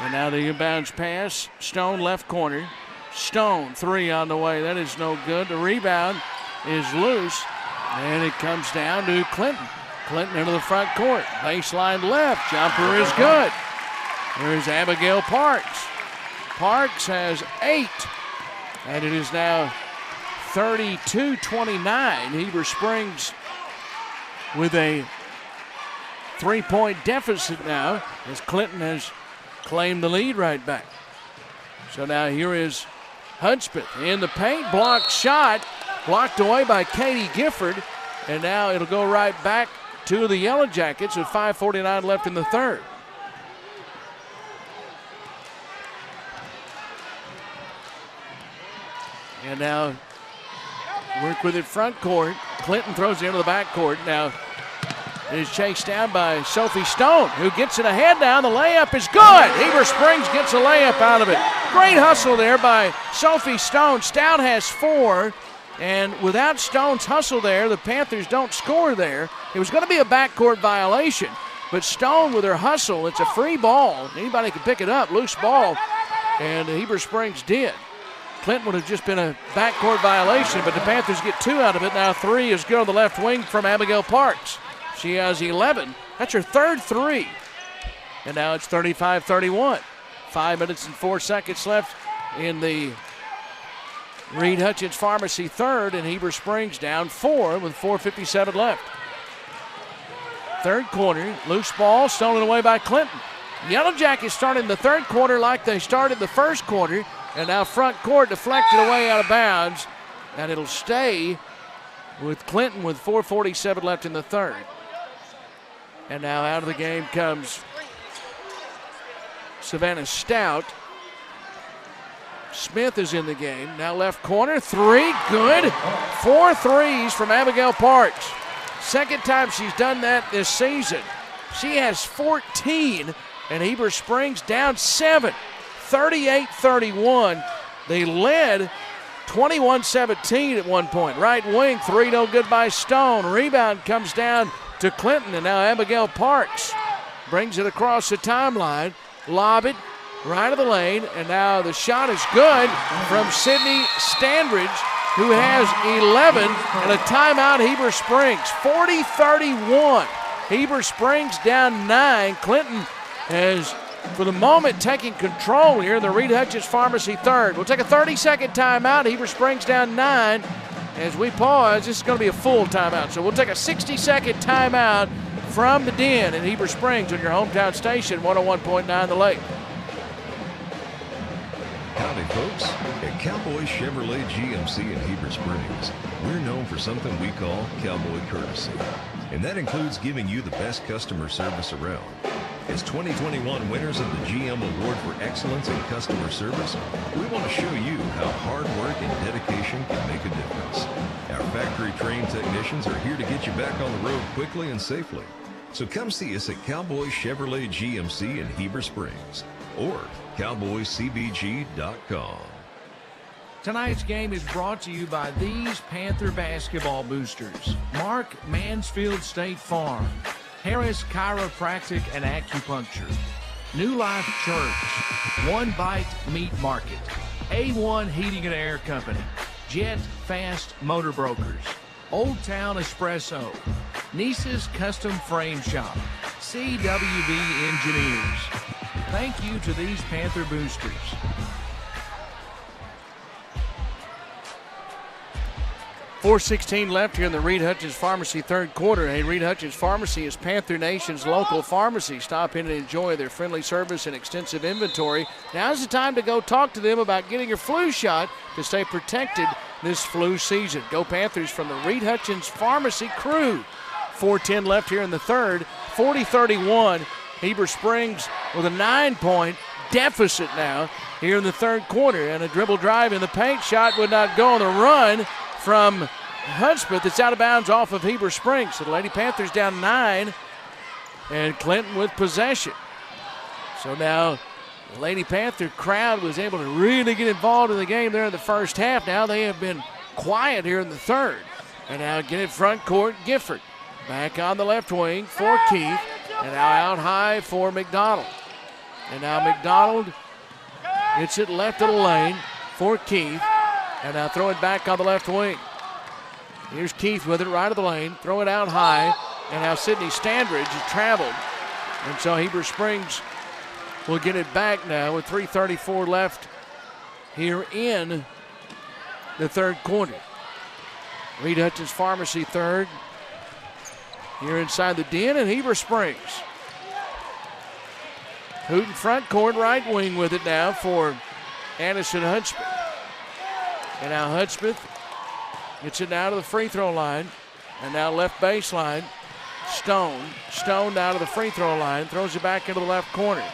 And now the inbounds pass. Stone left corner. Stone, three on the way. That is no good. The rebound is loose, and it comes down to Clinton. Clinton into the front court. Baseline left. Jumper is good. There's Abigail Parks. Parks has 8, and it is now 32-29. Heber Springs with a 3-point deficit now as Clinton has claimed the lead right back. So now here is Hudspeth in the paint. Blocked shot. Blocked away by Katie Gifford. And now it'll go right back to the Yellow Jackets with 5:49 left in the third. And now work with it front court. Clinton throws it into the back court. Now it is chased down by Sophie Stone, who gets it ahead now. The layup is good. Heber Springs gets a layup out of it. Great hustle there by Sophie Stone. Stout has 4, and without Stone's hustle there, the Panthers don't score there. It was going to be a backcourt violation, but Stone with her hustle, it's a free ball. Anybody can pick it up, loose ball, and Heber Springs did. Clinton would have just been a backcourt violation, but the Panthers get 2 out of it. Now 3 is good on the left wing from Abigail Parks. She has 11. That's her third 3. And now it's 35-31. 5 minutes and 4 seconds left in the Reed Hutchins Pharmacy third, and Heber Springs down 4 with 4:57 left. Third quarter, loose ball stolen away by Clinton. Yellow Jackets started in the third quarter like they started the first quarter, and now front court deflected away out of bounds, and it'll stay with Clinton with 4:47 left in the third. And now out of the game comes Savannah Stout. Smith is in the game. Now left corner, 3, good. 4 threes from Abigail Parks. Second time she's done that this season. She has 14, and Heber Springs down 7. 38-31. They led 21-17 at one point. Right wing, 3 no good by Stone. Rebound comes down to Clinton, and now Abigail Parks brings it across the timeline. Lob it right of the lane, and now the shot is good from Sydney Standridge, who has 11, and a timeout Heber Springs. 40-31. Heber Springs down 9. Clinton has, for the moment, taking control here in the Reed Hutchins Pharmacy third. We'll take a 30-second timeout. Heber Springs down 9. As we pause, this is going to be a full timeout. So we'll take a 60-second timeout from the Den in Heber Springs on your hometown station, 101.9 The Lake. Howdy, folks. At Cowboy Chevrolet GMC in Heber Springs, we're known for something we call Cowboy Courtesy. And that includes giving you the best customer service around. As 2021 winners of the GM Award for Excellence in Customer Service, we want to show you how hard work and dedication can make a difference. Our factory-trained technicians are here to get you back on the road quickly and safely. So come see us at Cowboy Chevrolet GMC in Heber Springs or cowboycbg.com. Tonight's game is brought to you by these Panther basketball boosters: Mark Mansfield State Farm, Harris Chiropractic and Acupuncture, New Life Church, One Bite Meat Market, A1 Heating and Air Company, Jet Fast Motor Brokers, Old Town Espresso, Niece's Custom Frame Shop, CWB Engineers. Thank you to these Panther boosters. 4:16 left here in the Reed Hutchins Pharmacy third quarter. Hey, Reed Hutchins Pharmacy is Panther Nation's local pharmacy. Stop in and enjoy their friendly service and extensive inventory. Now's the time to go talk to them about getting your flu shot to stay protected this flu season. Go Panthers from the Reed Hutchins Pharmacy crew. 4:10 left here in the third. 40-31. Heber Springs with a 9-point deficit now here in the third quarter. And a dribble drive in the paint. Shot would not go on the run from Hudspeth. It's out of bounds off of Heber Springs. So the Lady Panthers down 9, and Clinton with possession. So now the Lady Panther crowd was able to really get involved in the game there in the first half. Now they have been quiet here in the third. And now get it front court, Gifford. Back on the left wing for Keith. And now out high for McDonald. And now McDonald gets it left of the lane for Keith. And now throw it back on the left wing. Here's Keith with it right of the lane. Throw it out high. And now Sidney Standridge has traveled. And so Heber Springs will get it back now with 3:34 left here in the third quarter. Reed Hutchins Pharmacy third. Here inside the den, and Heber Springs. Hooten front court, right wing with it now for Addison Hudspeth. And now Hudspeth gets it now to the free throw line. And now left baseline. Stone down to the free throw line, throws it back into the left corner.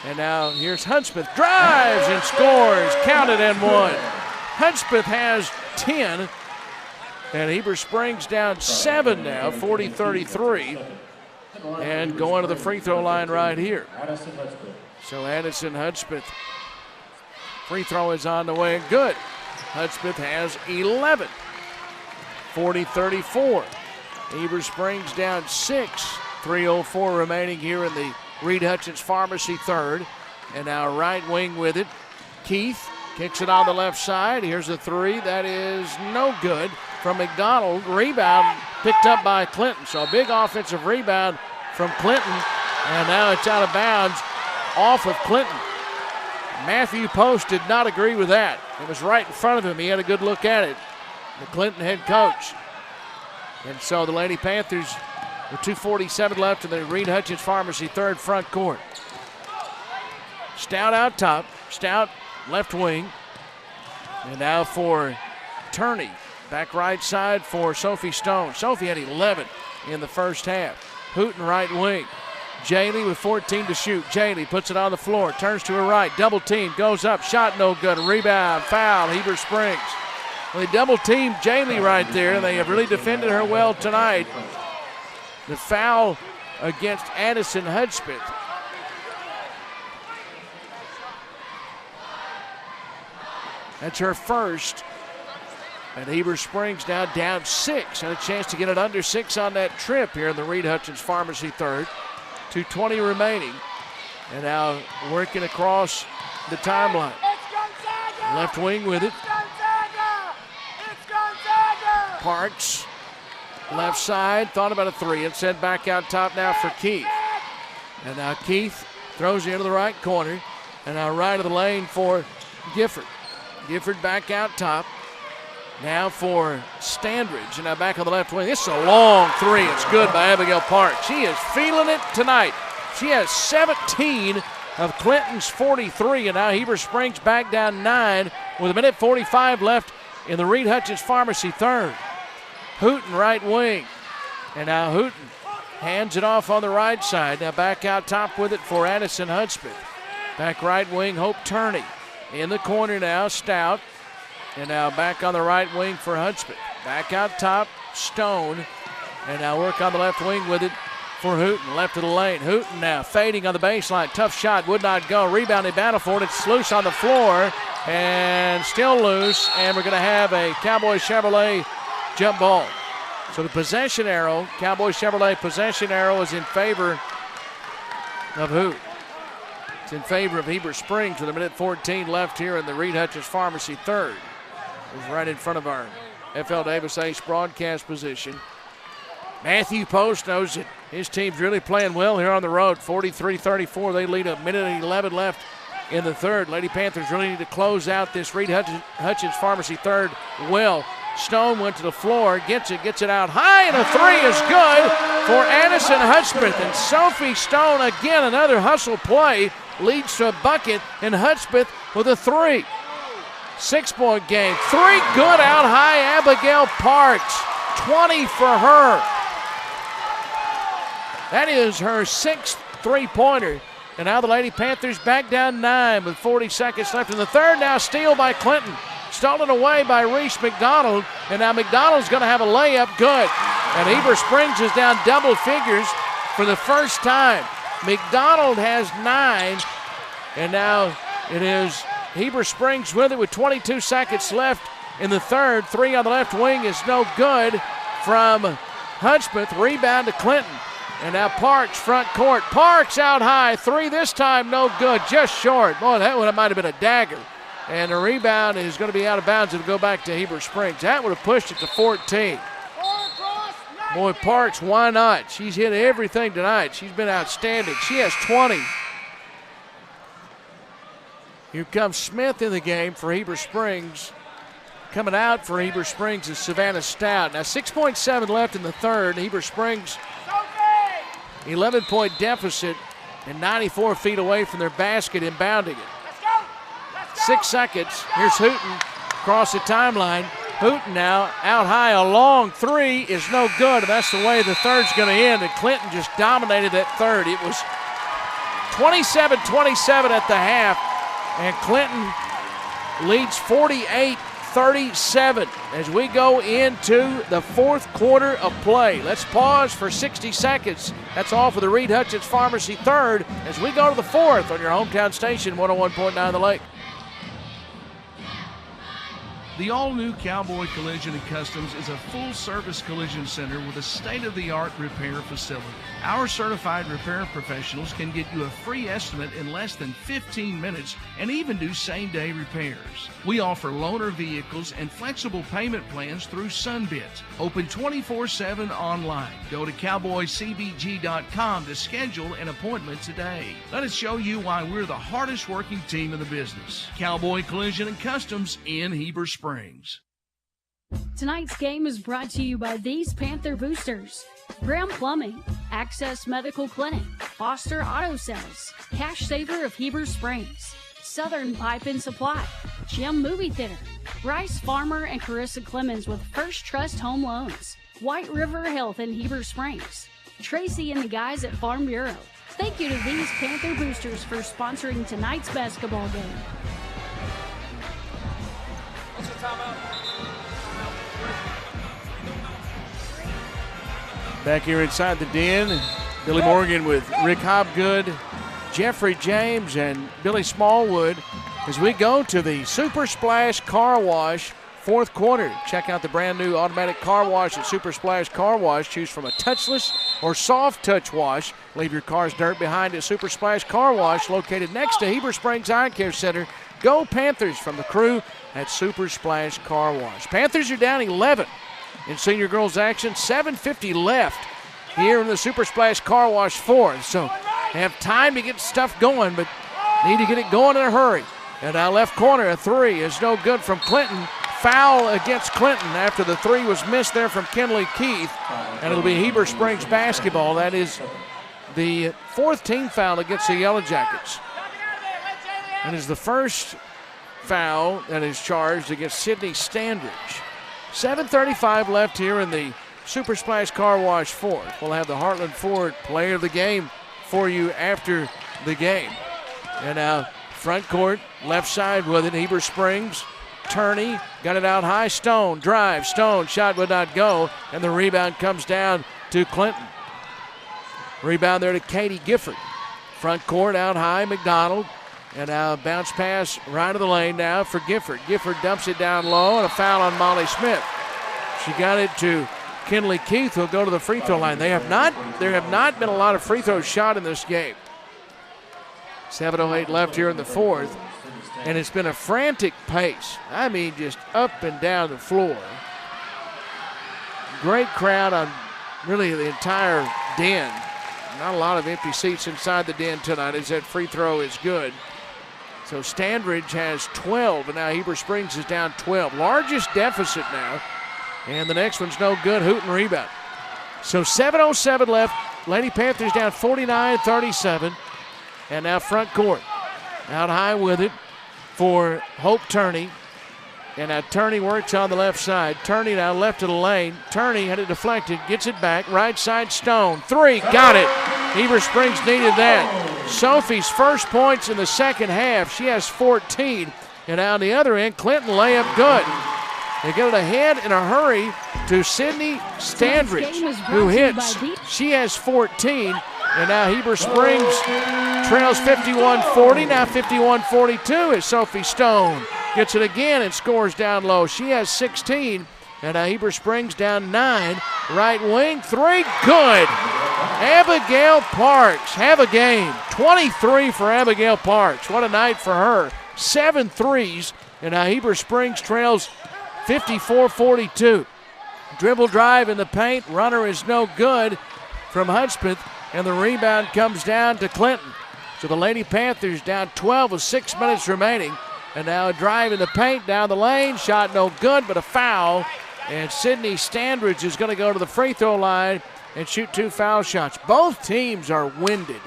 And now here's Hudspeth, drives and scores, counted and one. Hudspeth has 10, and Heber Springs down 7 now, 40-33. And going to the free throw line right here. So Addison Hudspeth, free throw is on the way and good. Hudspeth has 11, 40-34. Heber Springs down 6, 3:04 remaining here in the Reed Hutchins Pharmacy third. And now right wing with it. Keith kicks it on the left side. Here's a three. That is no good from McDonald. Rebound picked up by Clinton. So a big offensive rebound from Clinton. And now it's out of bounds off of Clinton. Matthew Post did not agree with that. It was right in front of him. He had a good look at it. The Clinton head coach. And so the Lady Panthers with 2:47 left in the Reed Hutchins Pharmacy third front court. Stout out top. Stout left wing. And now for Turney. Back right side for Sophie Stone. Sophie had 11 in the first half. Hooten right wing. Jaley with 14 to shoot. Jaley puts it on the floor. Turns to her right. Double team. Goes up. Shot no good. Rebound. Foul. Heber Springs. Well, they double-teamed Jaley right there. They have really defended her well tonight. The foul against Addison Hudspeth. That's her first. And Heber Springs now down 6. And a chance to get it under 6 on that trip here in the Reed Hutchins Pharmacy third. 2:20 remaining. And now working across the timeline. Left wing with it. Parks, left side, thought about a three. It's sent back out top now for Keith. And now Keith throws it into the right corner. And now right of the lane for Gifford. Gifford back out top. Now for Standridge. And now back on the left wing. This is a long three. It's good by Abigail Parks. She is feeling it tonight. She has 17 of Clinton's 43. And now Heber Springs back down 9 with 1:45 left in the Reed Hutchins Pharmacy third. Hooten right wing. And now Hooten hands it off on the right side. Now back out top with it for Addison Hudspeth. Back right wing, Hope Turney. In the corner now, Stout. And now back on the right wing for Hudspeth. Back out top, Stone. And now work on the left wing with it for Hooten. Left of the lane. Hooten now fading on the baseline. Tough shot, would not go. Rebounded battle for it. It's loose on the floor. And still loose. And we're going to have a Cowboy Chevrolet jump ball. So the possession arrow, Cowboy Chevrolet possession arrow is in favor of who? It's in favor of Heber Springs with 1:14 left here in the Reed Hutchins Pharmacy third. It's right in front of our FL Davis Ace broadcast position. Matthew Post knows that his team's really playing well here on the road. 43-34, they lead 1:11 left in the third. Lady Panthers really need to close out this Reed Hutchins Pharmacy third well. Stone went to the floor, gets it out high, and a three is good for Addison Hudspeth. And Sophie Stone, again, another hustle play, leads to a bucket, and Hudspeth with a three. 6-point game. Three good out high, Abigail Parks. 20 for her. That is her 6th three-pointer. And now the Lady Panthers back down 9 with 40 seconds left in the third. Now steal by Clinton. Stolen away by Reese McDonald. And now McDonald's going to have a layup. Good. And Heber Springs is down double figures for the first time. McDonald has 9. And now it is Heber Springs with it with 22 seconds left in the third. Three on the left wing is no good from Hudspeth. Rebound to Clinton. And now Parks front court. Parks out high. Three this time no good. Just short. Boy, that one might have been a dagger. And the rebound is going to be out of bounds. It'll go back to Heber Springs. That would have pushed it to 14. Boy, Parks, why not? She's hit everything tonight. She's been outstanding. She has 20. Here comes Smith in the game for Heber Springs. Coming out for Heber Springs is Savannah Stout. Now 6.7 left in the third. Heber Springs 11-point deficit and 94 feet away from their basket, inbounding it. 6 seconds. Here's Hooten across the timeline. Hooten now out high. A long three is no good, and that's the way the third's going to end. And Clinton just dominated that third. It was 27-27 at the half, and Clinton leads 48-37 as we go into the fourth quarter of play. Let's pause for 60 seconds. That's all for the Reed Hutchins Pharmacy third as we go to the fourth on your hometown station, 101.9 The Lake. The all-new Cowboy Collision and Customs is a full-service collision center with a state-of-the-art repair facility. Our certified repair professionals can get you a free estimate in less than 15 minutes and even do same-day repairs. We offer loaner vehicles and flexible payment plans through Sunbit. Open 24/7 online. Go to cowboycbg.com to schedule an appointment today. Let us show you why we're the hardest working team in the business. Cowboy Collision and Customs in Heber Springs. Tonight's game is brought to you by these Panther boosters: Graham Plumbing, Access Medical Clinic, Foster Auto Sales, Cash Saver of Heber Springs, Southern Pipe and Supply, Jim Movie Theater, Bryce Farmer and Carissa Clemens with First Trust Home Loans, White River Health in Heber Springs, Tracy and the guys at Farm Bureau. Thank you to these Panther boosters for sponsoring tonight's basketball game. Back here inside the den, Billy Morgan with Rick Hobgood, Jeffrey James, and Billy Smallwood as we go to the Super Splash Car Wash fourth quarter. Check out the brand new automatic car wash at Super Splash Car Wash. Choose from a touchless or soft touch wash. Leave your car's dirt behind at Super Splash Car Wash, located next to Heber Springs Eye Care Center. Go Panthers from the crew at Super Splash Car Wash. Panthers are down 11 in senior girls action. 7:50 left here in the Super Splash Car Wash fourth. So they have time to get stuff going, but need to get it going in a hurry. And now left corner, a three is no good from Clinton. Foul against Clinton after the three was missed there from Kinley Keith. And it'll be Heber Springs basketball. That is the fourth team foul against the Yellow Jackets. And is the first foul that is charged against Sydney Standridge. 7:35 left here in the Super Splash Car Wash fourth. We'll have the Heartland Ford player of the game for you after the game. And now front court, left side with it, Heber Springs. Turney got it out high. Stone drive. Stone shot would not go, and the rebound comes down to Clinton. Rebound there to Katie Gifford. Front court out high. McDonald. And now a bounce pass right of the lane now for Gifford. Gifford dumps it down low, and a foul on Molly Smith. She got it to Kinley Keith, who'll go to the free throw line. There have not been a lot of free throws shot in this game. 7:08 left here in the fourth, and it's been a frantic pace. I mean, just up and down the floor. Great crowd on really the entire den. Not a lot of empty seats inside the den tonight as that free throw is good. So Standridge has 12, and now Heber Springs is down 12. Largest deficit now, and the next one's no good. Hooten rebound. So 7:07 left. Lady Panthers down 49-37, and now front court. Out high with it for Hope Turney, and now Turney works on the left side. Turney now left of the lane. Turney had it deflected, gets it back. Right side, Stone. Three, got it. Heber Springs needed that. Sophie's first points in the second half. She has 14. And on the other end, Clinton layup good. They get it ahead in a hurry to Sydney Standridge, who hits. She has 14. And now Heber Springs trails 51-40. Now 51-42 as Sophie Stone gets it again and scores down low. She has 16. And now Heber Springs down 9. Right wing, three, good. Abigail Parks have a game. 23 for Abigail Parks. What a night for her. 7 threes, and now Heber Springs trails 54-42. Dribble drive in the paint. Runner is no good from Hudspeth, and the rebound comes down to Clinton. So the Lady Panthers down 12 with 6 minutes remaining. And now a drive in the paint down the lane. Shot no good, but a foul. And Sydney Standridge is going to go to the free throw line and shoot 2 foul shots. Both teams are winded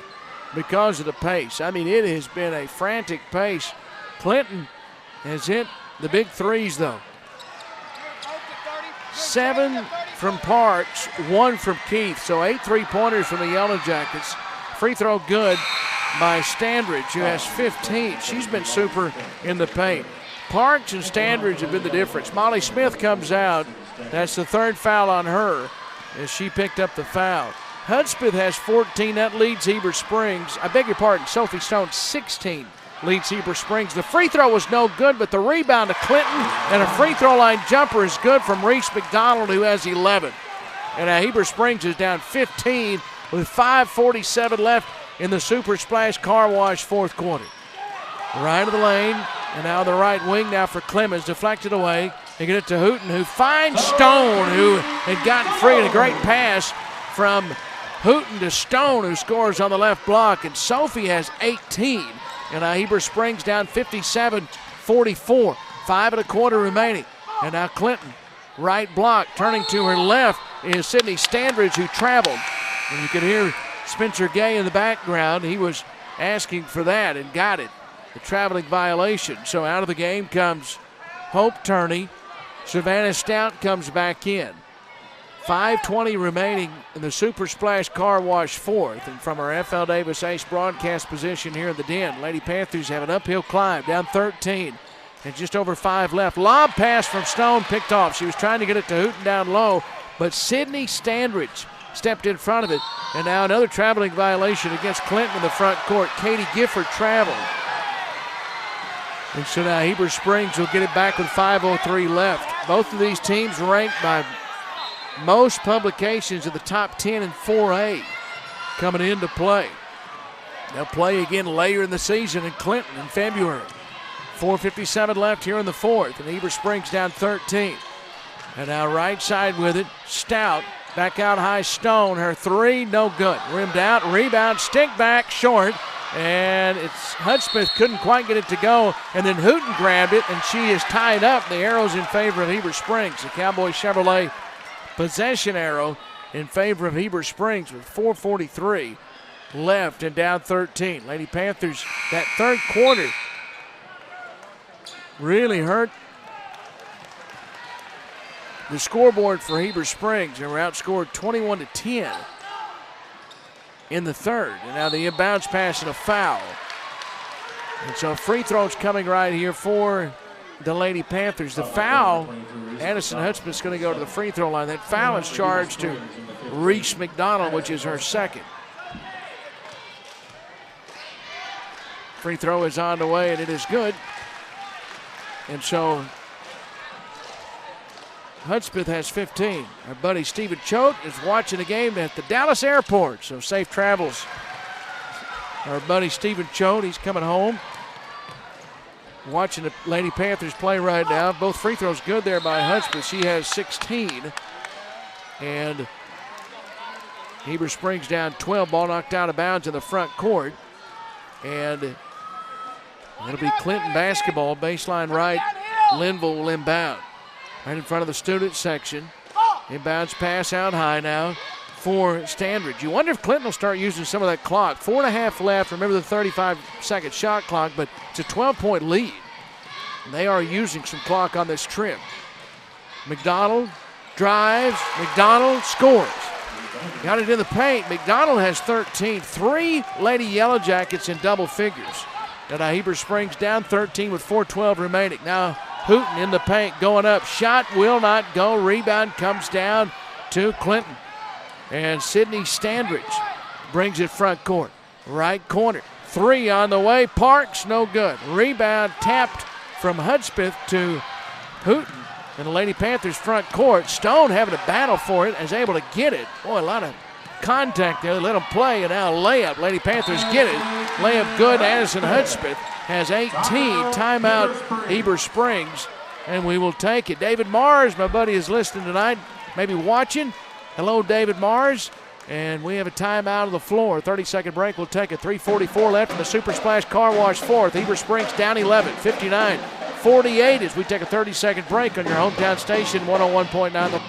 because of the pace. I mean, it has been a frantic pace. Clinton has hit the big threes, though. 7 from Parks, 1 from Keith. So 8 3-pointers from the Yellow Jackets. Free throw good by Standridge, who has 15. She's been super in the paint. Parks and Standridge have been the difference. Molly Smith comes out. That's the 3rd foul on her as she picked up the foul. Hudspeth has 14. That leads Heber Springs. I beg your pardon, Sophie Stone, 16 leads Heber Springs. The free throw was no good, but the rebound to Clinton and a free throw line jumper is good from Reese McDonald, who has 11. And Heber Springs is down 15 with 5:47 left in the Super Splash Car Wash 4th quarter. Right of the lane, and now the right wing now for Clemens, deflected away. They get it to Hooten, who finds Stone, who had gotten free, and a great pass from Hooten to Stone, who scores on the left block, and Sophie has 18. And now Heber Springs down 57-44. 5 1/4 remaining. And now Clinton, right block, turning to her left is Sydney Standridge, who traveled. And you can hear Spencer Gay in the background. He was asking for that and got it. The traveling violation. So out of the game comes Hope Turney. Savannah Stout comes back in. 5:20 remaining in the Super Splash Car Wash 4th. And from our FL Davis Ace broadcast position here in the Den, Lady Panthers have an uphill climb, down 13. And just over 5 left. Lob pass from Stone, picked off. She was trying to get it to Hooten down low, but Sydney Standridge stepped in front of it. And now another traveling violation against Clinton in the front court. Katie Gifford traveled. And so now Heber Springs will get it back with 5:03 left. Both of these teams ranked by most publications in the top 10 in 4A coming into play. They'll play again later in the season in Clinton in February. 4:57 left here in the 4th, and Heber Springs down 13. And now right side with it, Stout. Back out high, Stone. Her 3, no good. Rimmed out, rebound, stick back, short. And it's Hudspeth couldn't quite get it to go. And then Hooten grabbed it, and she is tied up. The arrow's in favor of Heber Springs. The Cowboy Chevrolet possession arrow in favor of Heber Springs with 4:43 left and down 13. Lady Panthers, that 3rd quarter really hurt the scoreboard for Heber Springs. They were outscored 21-10 in the 3rd. And now the inbounds pass and a foul. And so free throws coming right here for the Lady Panthers. The foul, Addison Hudspeth's going to go to the free throw line. That foul is charged to Reese McDonald, which is her 2nd. Free throw is on the way, and it is good. And so Hudspeth has 15. Our buddy Stephen Choate is watching the game at the Dallas airport, so safe travels. Our buddy Stephen Choate, he's coming home. Watching the Lady Panthers play right now. Both free throws good there by Hudspeth. She has 16. And Heber Springs down 12. Ball knocked out of bounds in the front court. And it'll be Clinton basketball. Baseline right. Linville will inbound. Right in front of the student section. Inbounds pass out high now for Standridge. You wonder if Clinton will start using some of that clock. 4.5 left. Remember the 35-second shot clock, but it's a 12-point lead. And they are using some clock on this trip. McDonald drives. McDonald scores. Got it in the paint. McDonald has 13. 3 Lady Yellow Jackets in double figures. And Heber Springs down 13 with 4:12 remaining. Now Hooten in the paint going up. Shot will not go. Rebound comes down to Clinton. And Sydney Standridge brings it front court. Right corner. 3 on the way. Parks, no good. Rebound tapped from Hudspeth to Hooten. And the Lady Panthers front court. Stone having a battle for it, is able to get it. Boy, a lot of contact there. Let them play, and now layup. Lady Panthers get it. Layup good. Addison Hudspeth has 18. Timeout, Heber Springs, and we will take it. David Mars, my buddy, is listening tonight, maybe watching. Hello, David Mars. And we have a timeout on the floor. 30-second break. We'll take it. 3:44 left in the Super Splash Car Wash fourth. Heber Springs down 11, 59-48 as we take a 30-second break on your hometown station, 101.9.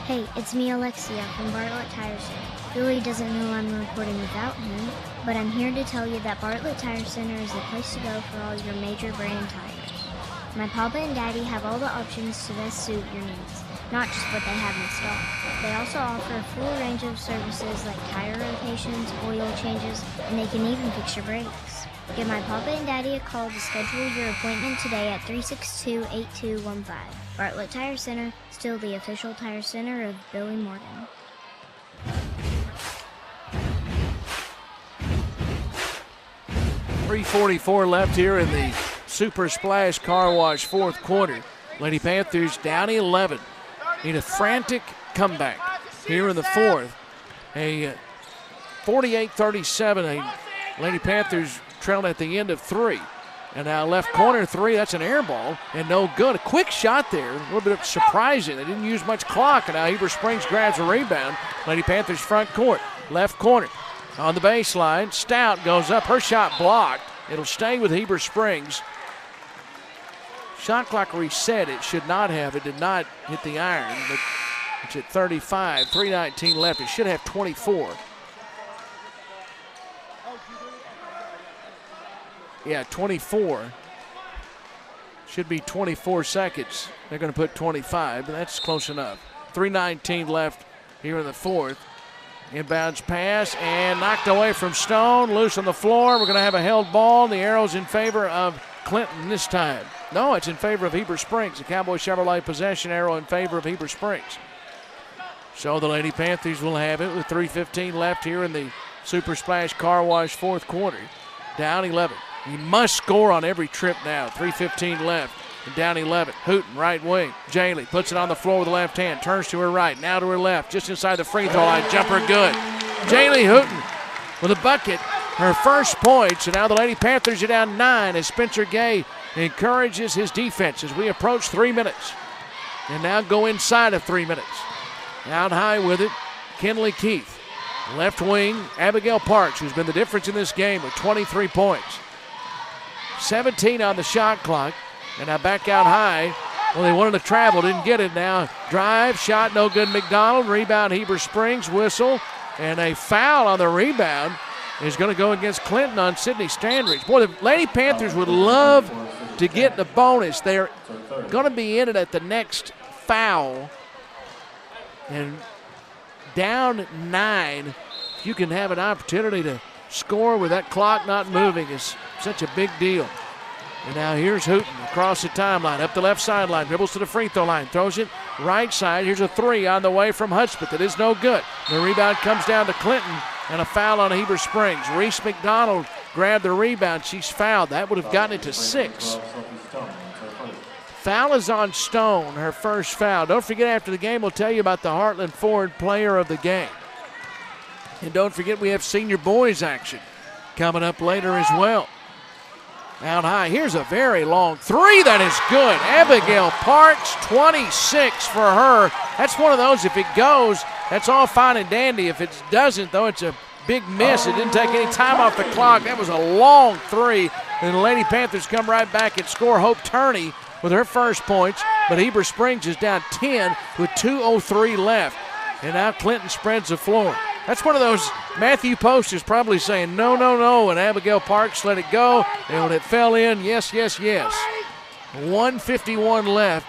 Hey, it's me, Alexia, from Bartlett Tire Center. Billy doesn't know I'm recording without him, but I'm here to tell you that Bartlett Tire Center is the place to go for all your major brand tires. My papa and daddy have all the options to best suit your needs, not just what they have in stock. They also offer a full range of services like tire rotations, oil changes, and they can even fix your brakes. Give my papa and daddy a call to schedule your appointment today at 362-8215. Bartlett Tire Center, still the official tire center of Billy Morgan. 3:44 left here in the Super Splash Car Wash fourth quarter. Lady Panthers down 11. Need a frantic comeback here in the fourth. A 48-37. Lady Panthers trailed at the end of three. And now left corner three, that's an air ball and no good. A quick shot there, a little bit surprising. They didn't use much clock, and now Heber Springs grabs a rebound. Lady Panthers front court, left corner. On the baseline, Stout goes up, her shot blocked. It'll stay with Heber Springs. Shot clock reset, it should not have. It did not hit the iron, but it's at 35, 3:19 left. It should have 24. Yeah, 24. Should be 24 seconds. They're going to put 25, but that's close enough. 3:19 left here in the fourth. Inbounds pass and knocked away from Stone. Loose on the floor. We're going to have a held ball. The arrow's in favor of Clinton this time. No, it's in favor of Heber Springs. The Cowboy Chevrolet possession arrow in favor of Heber Springs. So the Lady Panthers will have it with 3:15 left here in the Super Splash Car Wash fourth quarter. Down 11. You must score on every trip now. 3:15 left. And down 11. Hooten, right wing. Jaylee puts it on the floor with the left hand. Turns to her right. Now to her left. Just inside the free throw line. Jumper good. Jaylee Hooten with a bucket. Her first points. And now the Lady Panthers are down 9 as Spencer Gay encourages his defense as we approach 3 minutes. And now go inside of 3 minutes. Out high with it, Kinley Keith. Left wing, Abigail Parks, who's been the difference in this game with 23 points. 17 on the shot clock. And now back out high. Well, they wanted to travel, didn't get it now. Drive, shot, no good. McDonald, rebound, Heber Springs, whistle. And a foul on the rebound is going to go against Clinton on Sydney Standridge. Boy, the Lady Panthers would love to get the bonus. They're going to be in it at the next foul. And down 9, you can have an opportunity to score with that clock not moving. Is such a big deal. And now here's Hooten across the timeline, up the left sideline, dribbles to the free throw line, throws it right side. Here's a three on the way from Hudspeth. That is no good. The rebound comes down to Clinton, and a foul on Heber Springs. Reese McDonald grabbed the rebound. She's fouled. That would have gotten it to 6. Foul is on Stone, her first foul. Don't forget, after the game, we'll tell you about the Heartland Ford player of the game. And don't forget, we have senior boys action coming up later as well. Out high, here's a very long three that is good. Abigail Parks, 26 for her. That's one of those, if it goes, that's all fine and dandy. If it doesn't, though, it's a big miss. It didn't take any time off the clock. That was a long three. And the Lady Panthers come right back and score. Hope Turney with her first points, but Heber Springs is down 10 with 2:03 left. And now Clinton spreads the floor. That's one of those, Matthew Post is probably saying no, no, no, and Abigail Parks let it go, and when it fell in, yes, yes, yes. 1:51 left,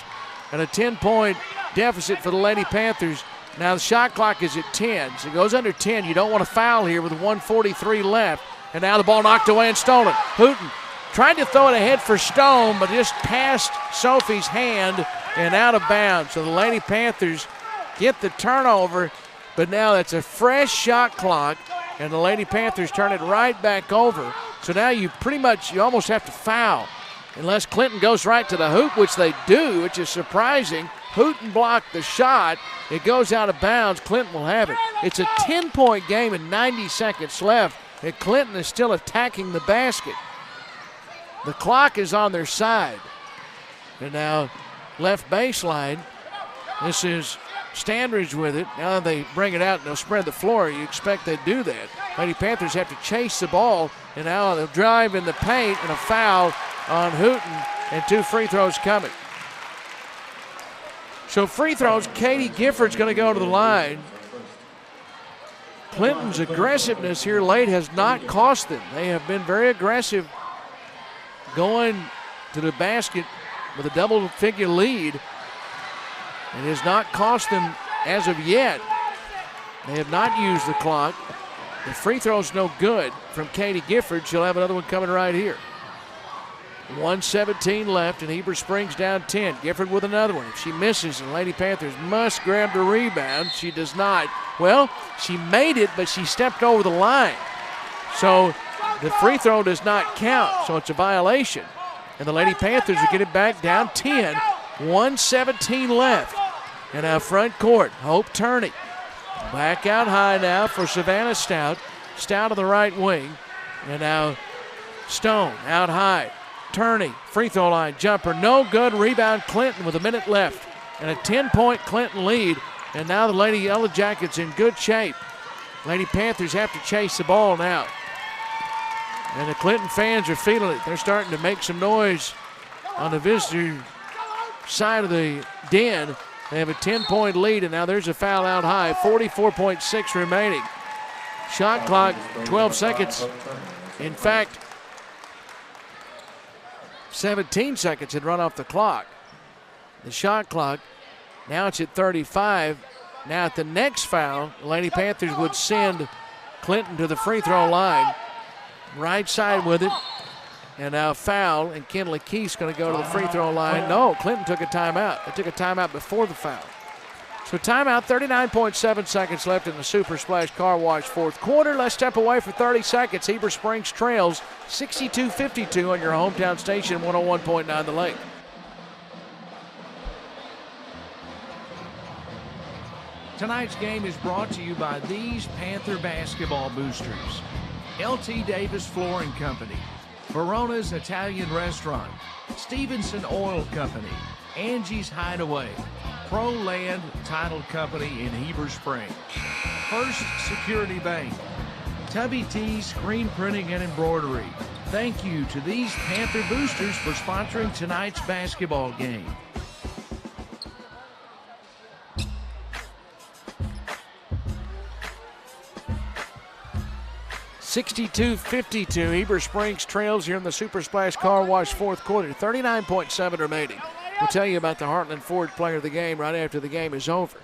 and a 10-point deficit for the Lady Panthers. Now the shot clock is at 10, so it goes under 10. You don't want to foul here with 1:43 left, and now the ball knocked away and stolen. Hooten tried to throw it ahead for Stone, but just passed Sophie's hand and out of bounds. So the Lady Panthers get the turnover, but now that's a fresh shot clock, and the Lady Panthers turn it right back over. So now you almost have to foul. Unless Clinton goes right to the hoop, which they do, which is surprising. Hooten blocked the shot. It goes out of bounds. Clinton will have it. It's a 10-point game and 90 seconds left. And Clinton is still attacking the basket. The clock is on their side. And now left baseline. This is Standridge with it. Now they bring it out and they'll spread the floor. You expect they'd do that. Lady Panthers have to chase the ball, and now they'll drive in the paint and a foul on Hooten, and 2 free throws coming. So free throws, Katie Gifford's going to go to the line. Clinton's aggressiveness here late has not cost them. They have been very aggressive going to the basket with a double-figure lead. It has not cost them as of yet. They have not used the clock. The free throw's no good from Katie Gifford. She'll have another one coming right here. 1:17 left, and Heber Springs down 10. Gifford with another one. If she misses, the Lady Panthers must grab the rebound. She does not. Well, she made it, but she stepped over the line. So the free throw does not count, so it's a violation. And the Lady Panthers will get it back down 10. 1:17 left. And now front court, Hope Turney. Back out high now for Savannah Stout. Stout on the right wing. And now Stone out high. Turney, free throw line jumper, no good. Rebound Clinton with a minute left. And a 10-point Clinton lead. And now the Lady Yellow Jackets in good shape. Lady Panthers have to chase the ball now. And the Clinton fans are feeling it. They're starting to make some noise on the visitor side of the den. They have a 10-point lead, and now there's a foul out high. 44.6 remaining. Shot clock, 12 seconds. In fact, 17 seconds had run off the clock. The shot clock, now it's at 35. Now at the next foul, the Lady Panthers would send Clinton to the free throw line. Right side with it. And now foul, and Kinley Keith's going to go to the free throw line. No, Clinton took a timeout. They took a timeout before the foul. So timeout, 39.7 seconds left in the Super Splash Car Wash fourth quarter. Let's step away for 30 seconds. Heber Springs trails 62-52 on your hometown station, 101.9 The Lake. Tonight's game is brought to you by these Panther basketball boosters. LT Davis Flooring Company, Verona's Italian Restaurant, Stevenson Oil Company, Angie's Hideaway, Pro Land Title Company in Heber Springs, First Security Bank, Tubby T Screen Printing and Embroidery. Thank you to these Panther boosters for sponsoring tonight's basketball game. (62-52). Heber Springs trails here in the Super Splash Car Wash fourth quarter. 39.7 remaining. We'll tell you about the Heartland Ford player of the game right after the game is over.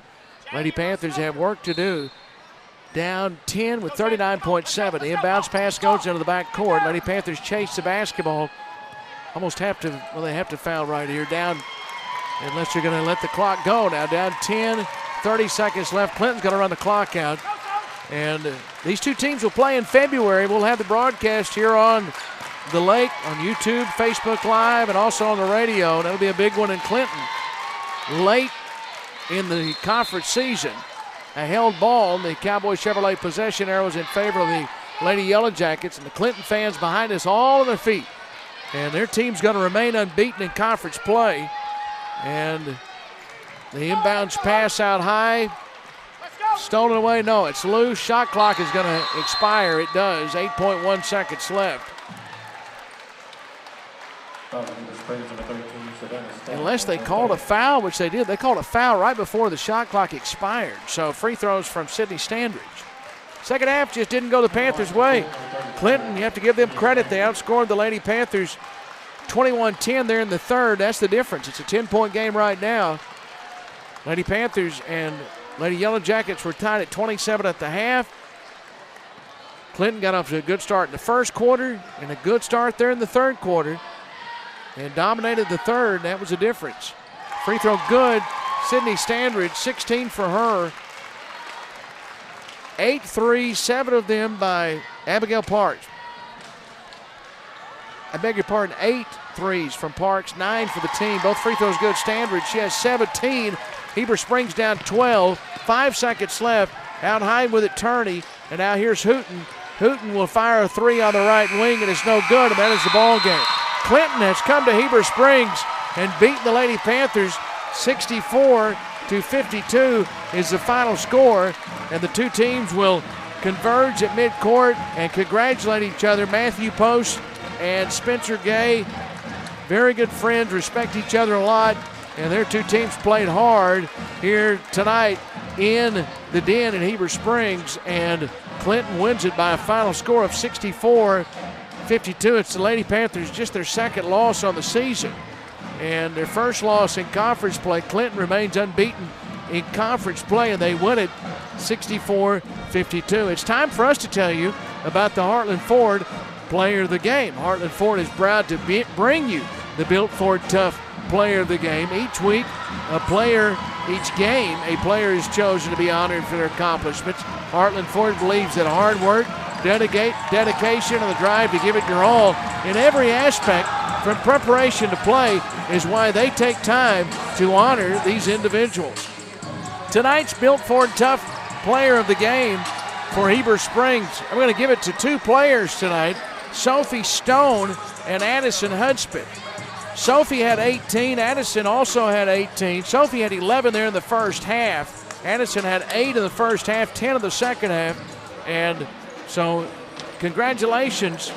Lady Panthers have work to do. Down 10 with 39.7. The inbounds pass goes into the back court. Lady Panthers chase the basketball. Almost have to, well, they have to foul right here. Down, unless you're going to let the clock go. Now down 10, 30 seconds left. Clinton's going to run the clock out. And these two teams will play in February. We'll have the broadcast here on the Lake, on YouTube, Facebook Live, and also on the radio. That'll be a big one in Clinton. Late in the conference season, a held ball. The Cowboy Chevrolet possession arrow is in favor of the Lady Yellow Jackets, and the Clinton fans behind us all on their feet. And their team's going to remain unbeaten in conference play. And the inbounds pass out high. Stolen away, no, it's loose. Shot clock is going to expire. It does. 8.1 seconds left. Unless they called a foul, which they did. They called a foul right before the shot clock expired. So free throws from Sydney Standridge. Second half just didn't go the Panthers' way. Clinton, you have to give them credit. They outscored the Lady Panthers 21-10 there in the third. That's the difference. It's a 10-point game right now. Lady Panthers and Lady Yellow Jackets were tied at 27 at the half. Clinton got off to a good start in the first quarter and a good start there in the third quarter and dominated the third. That was the difference. Free throw good. Sydney Standridge, 16 for her. 8 threes, 7 of them by Abigail Parks. I beg your pardon, 8 threes from Parks, 9 for the team. Both free throws good. Standridge, she has 17. Heber Springs down 12. 5 seconds left. Out high with it, Turney. And now here's Hooten. Hooten will fire a three on the right wing, and it's no good, and that is the ball game. Clinton has come to Heber Springs and beat the Lady Panthers 64-52 is the final score, and the two teams will converge at midcourt and congratulate each other. Matthew Post and Spencer Gay, very good friends, respect each other a lot, and their two teams played hard here tonight in the Den in Heber Springs, and Clinton wins it by a final score of 64-52. It's the Lady Panthers, just their second loss on the season, and their first loss in conference play. Clinton remains unbeaten in conference play, and they win it 64-52. It's time for us to tell you about the Heartland Ford Player of the Game. Heartland Ford is proud to bring you the Built Ford Tough Player of the Game. Each week, each game, a player is chosen to be honored for their accomplishments. Heartland Ford believes that hard work, dedication, and the drive to give it your all in every aspect, from preparation to play, is why they take time to honor these individuals. Tonight's Built Ford Tough Player of the Game for Heber Springs, I'm going to give it to two players tonight, Sophie Stone and Addison Hudspeth. Sophie had 18, Addison also had 18. Sophie had 11 there in the first half. Addison had 8 in the first half, 10 in the second half. And so congratulations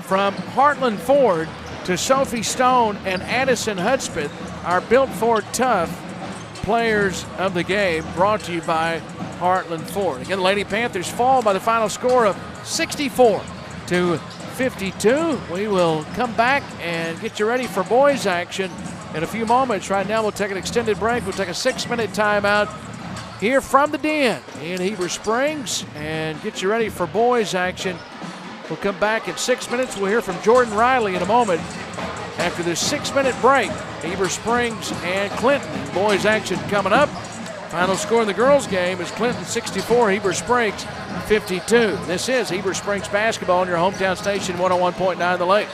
from Heartland Ford to Sophie Stone and Addison Hudspeth, our Built Ford Tough Players of the Game, brought to you by Heartland Ford. Again, the Lady Panthers fall by the final score of 64-52. We will come back and get you ready for boys action in a few moments. Right now, we'll take an extended break. We'll take a 6-minute timeout here from the Den in Heber Springs and get you ready for boys action. We'll come back in 6 minutes. We'll hear from Jordan Riley in a moment. After this 6-minute break, Heber Springs and Clinton. Boys action coming up. Final score in the girls' game is Clinton 64, Heber Springs 52. This is Heber Springs basketball on your hometown station, 101.9 The Lake.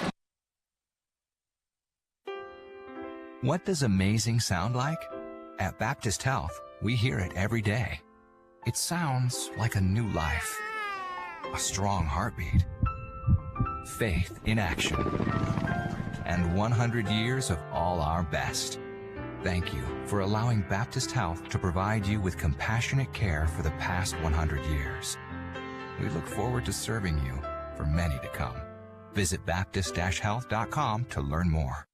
What does amazing sound like? At Baptist Health, we hear it every day. It sounds like a new life, a strong heartbeat, faith in action, and 100 years of all our best. Thank you for allowing Baptist Health to provide you with compassionate care for the past 100 years. We look forward to serving you for many to come. Visit Baptist-Health.com to learn more.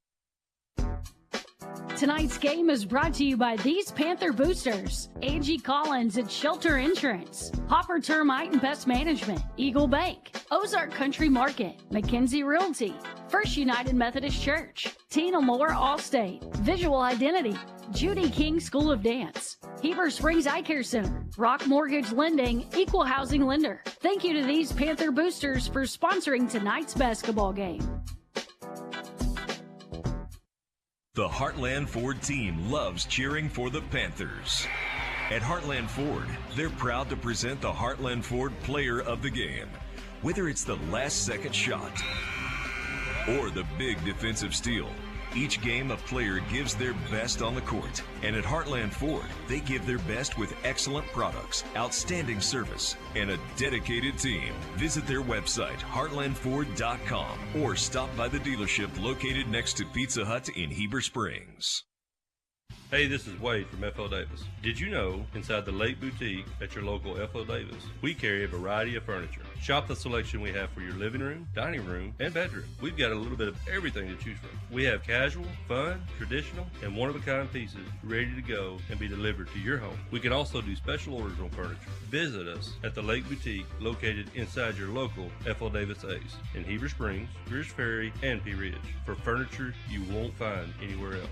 Tonight's game is brought to you by these Panther boosters: Angie Collins at Shelter Insurance, Hopper Termite and Pest Management, Eagle Bank, Ozark Country Market, McKenzie Realty, First United Methodist Church, Tina Moore Allstate, Visual Identity, Judy King School of Dance, Heber Springs Eye Care Center, Rock Mortgage Lending, Equal Housing Lender. Thank you to these Panther boosters for sponsoring tonight's basketball game. The Heartland Ford team loves cheering for the Panthers. At Heartland Ford, they're proud to present the Heartland Ford Player of the Game. Whether it's the last-second shot or the big defensive steal, each game a player gives their best on the court. And at Heartland Ford, they give their best with excellent products, outstanding service, and a dedicated team. Visit their website, heartlandford.com, or stop by the dealership located next to Pizza Hut in Heber Springs. Hey, this is Wade from F.O. Davis. Did you know inside the Lake Boutique at your local F.O. Davis, we carry a variety of furniture. Shop the selection we have for your living room, dining room, and bedroom. We've got a little bit of everything to choose from. We have casual, fun, traditional, and one-of-a-kind pieces ready to go and be delivered to your home. We can also do special orders on furniture. Visit us at the Lake Boutique located inside your local F.O. Davis Ace in Heber Springs, Greers Ferry, and Pea Ridge for furniture you won't find anywhere else.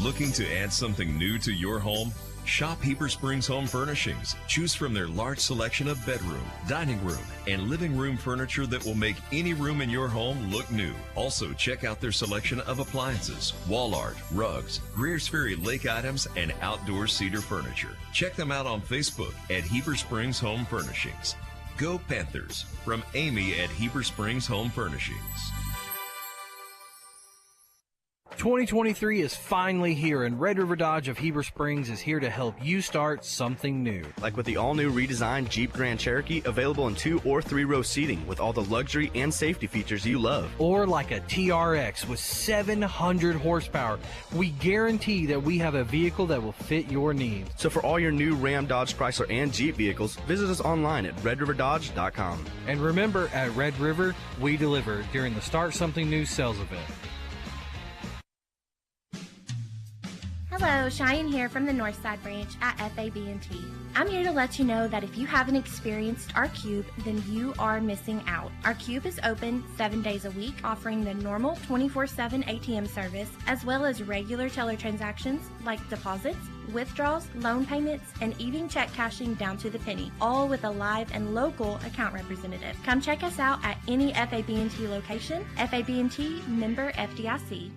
Looking to add something new to your home? Shop Heber Springs Home Furnishings. Choose from their large selection of bedroom, dining room, and living room furniture that will make any room in your home look new. Also, check out their selection of appliances, wall art, rugs, Greers Ferry Lake items, and outdoor cedar furniture. Check them out on Facebook at Heber Springs Home Furnishings. Go Panthers! From Amy at Heber Springs Home Furnishings. 2023 is finally here, and Red River Dodge of Heber Springs is here to help you start something new. Like with the all-new redesigned Jeep Grand Cherokee, available in 2 or 3-row seating with all the luxury and safety features you love. Or like a TRX with 700 horsepower. We guarantee that we have a vehicle that will fit your needs. So for all your new Ram, Dodge, Chrysler, and Jeep vehicles, visit us online at redriverdodge.com. And remember, at Red River, we deliver during the Start Something New sales event. Hello, Cheyenne here from the Northside branch at FAB&T. I'm here to let you know that if you haven't experienced our Cube, then you are missing out. Our Cube is open 7 days a week, offering the normal 24/7 ATM service, as well as regular teller transactions like deposits, withdrawals, loan payments, and even check cashing down to the penny, all with a live and local account representative. Come check us out at any FAB&T location. FAB&T, member FDIC.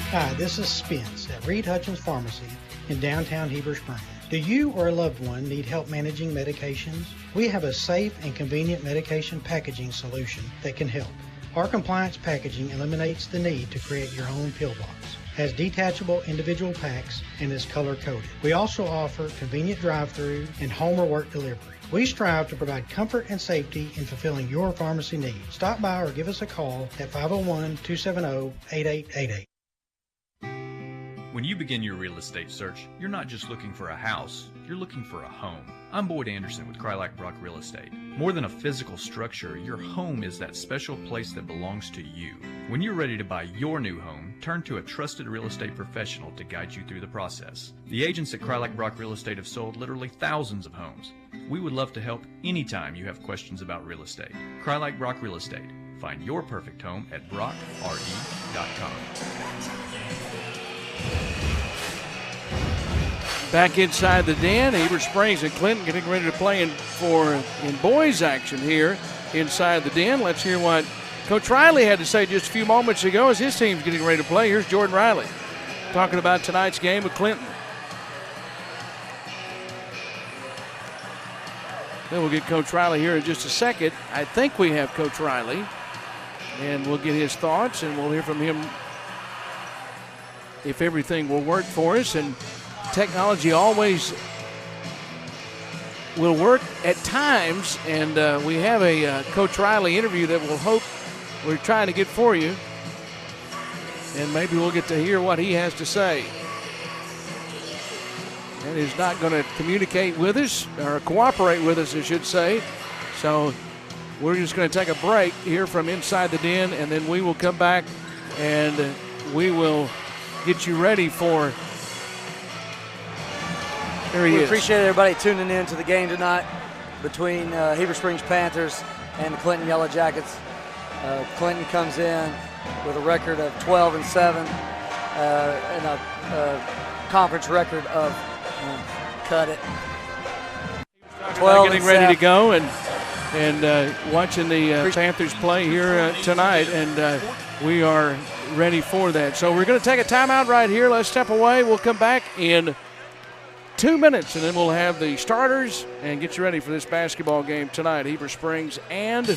Hi, this is Spence at Reed Hutchins Pharmacy in downtown Heber Springs. Do you or a loved one need help managing medications? We have a safe and convenient medication packaging solution that can help. Our compliance packaging eliminates the need to create your own pill box, has detachable individual packs, and is color-coded. We also offer convenient drive-through and home or work delivery. We strive to provide comfort and safety in fulfilling your pharmacy needs. Stop by or give us a call at 501-270-8888. When you begin your real estate search, you're not just looking for a house, you're looking for a home. I'm Boyd Anderson with Krylak Brock Real Estate. More than a physical structure, your home is that special place that belongs to you. When you're ready to buy your new home, turn to a trusted real estate professional to guide you through the process. The agents at Krylak Brock Real Estate have sold literally thousands of homes. We would love to help anytime you have questions about real estate. Krylak Brock Real Estate. Find your perfect home at brockre.com. Back inside the den, Heber Springs and Clinton getting ready to play in boys action here inside the den. Let's hear what Coach Riley had to say just a few moments ago as his team's getting ready to play. Here's Jordan Riley talking about tonight's game with Clinton. Then we'll get Coach Riley here in just a second. I think we have Coach Riley, and we'll get his thoughts, and we'll hear from him if everything will work for us. And technology always will work at times, and we have a Coach Riley interview that we're trying to get for you, and maybe we'll get to hear what he has to say. And he's not going to communicate with us, or cooperate with us, I should say. So we're just going to take a break here from inside the den, and then we will come back and we will get you ready for. There he is. We appreciate everybody tuning in to the game tonight between Heber Springs Panthers and the Clinton Yellow Jackets. Clinton comes in with a record of 12-7 and a conference record of cut it. 12 getting ready to go and watching the Panthers play here tonight, and we are ready for that. So we're going to take a timeout right here. Let's step away. We'll come back in 2 minutes, and then we'll have the starters and get you ready for this basketball game tonight. Heber Springs and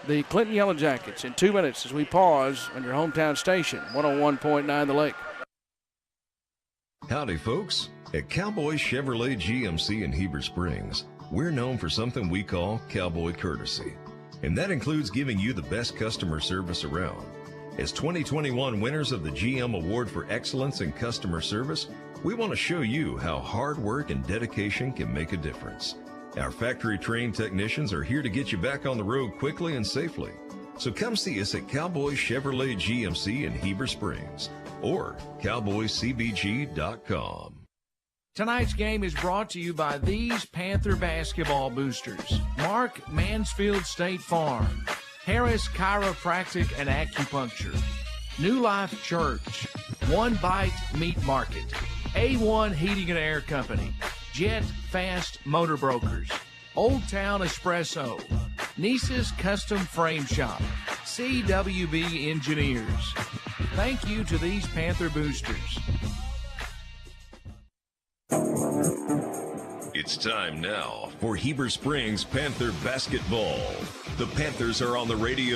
the Clinton Yellow Jackets in 2 minutes as we pause on your hometown station, 101.9 The Lake. Howdy, folks. At Cowboy Chevrolet GMC in Heber Springs, we're known for something we call cowboy courtesy, and that includes giving you the best customer service around. As 2021 winners of the GM Award for Excellence in Customer Service, we want to show you how hard work and dedication can make a difference. Our factory-trained technicians are here to get you back on the road quickly and safely. So come see us at Cowboy Chevrolet GMC in Heber Springs or cowboycbg.com. Tonight's game is brought to you by these Panther basketball boosters: Mark Mansfield State Farm, Harris Chiropractic and Acupuncture, New Life Church, One Bite Meat Market, A1 Heating and Air Company, Jet Fast Motor Brokers, Old Town Espresso, Nisa's Custom Frame Shop, CWB Engineers. Thank you to these Panther boosters. It's time now for Heber Springs Panther basketball. The Panthers are on the radio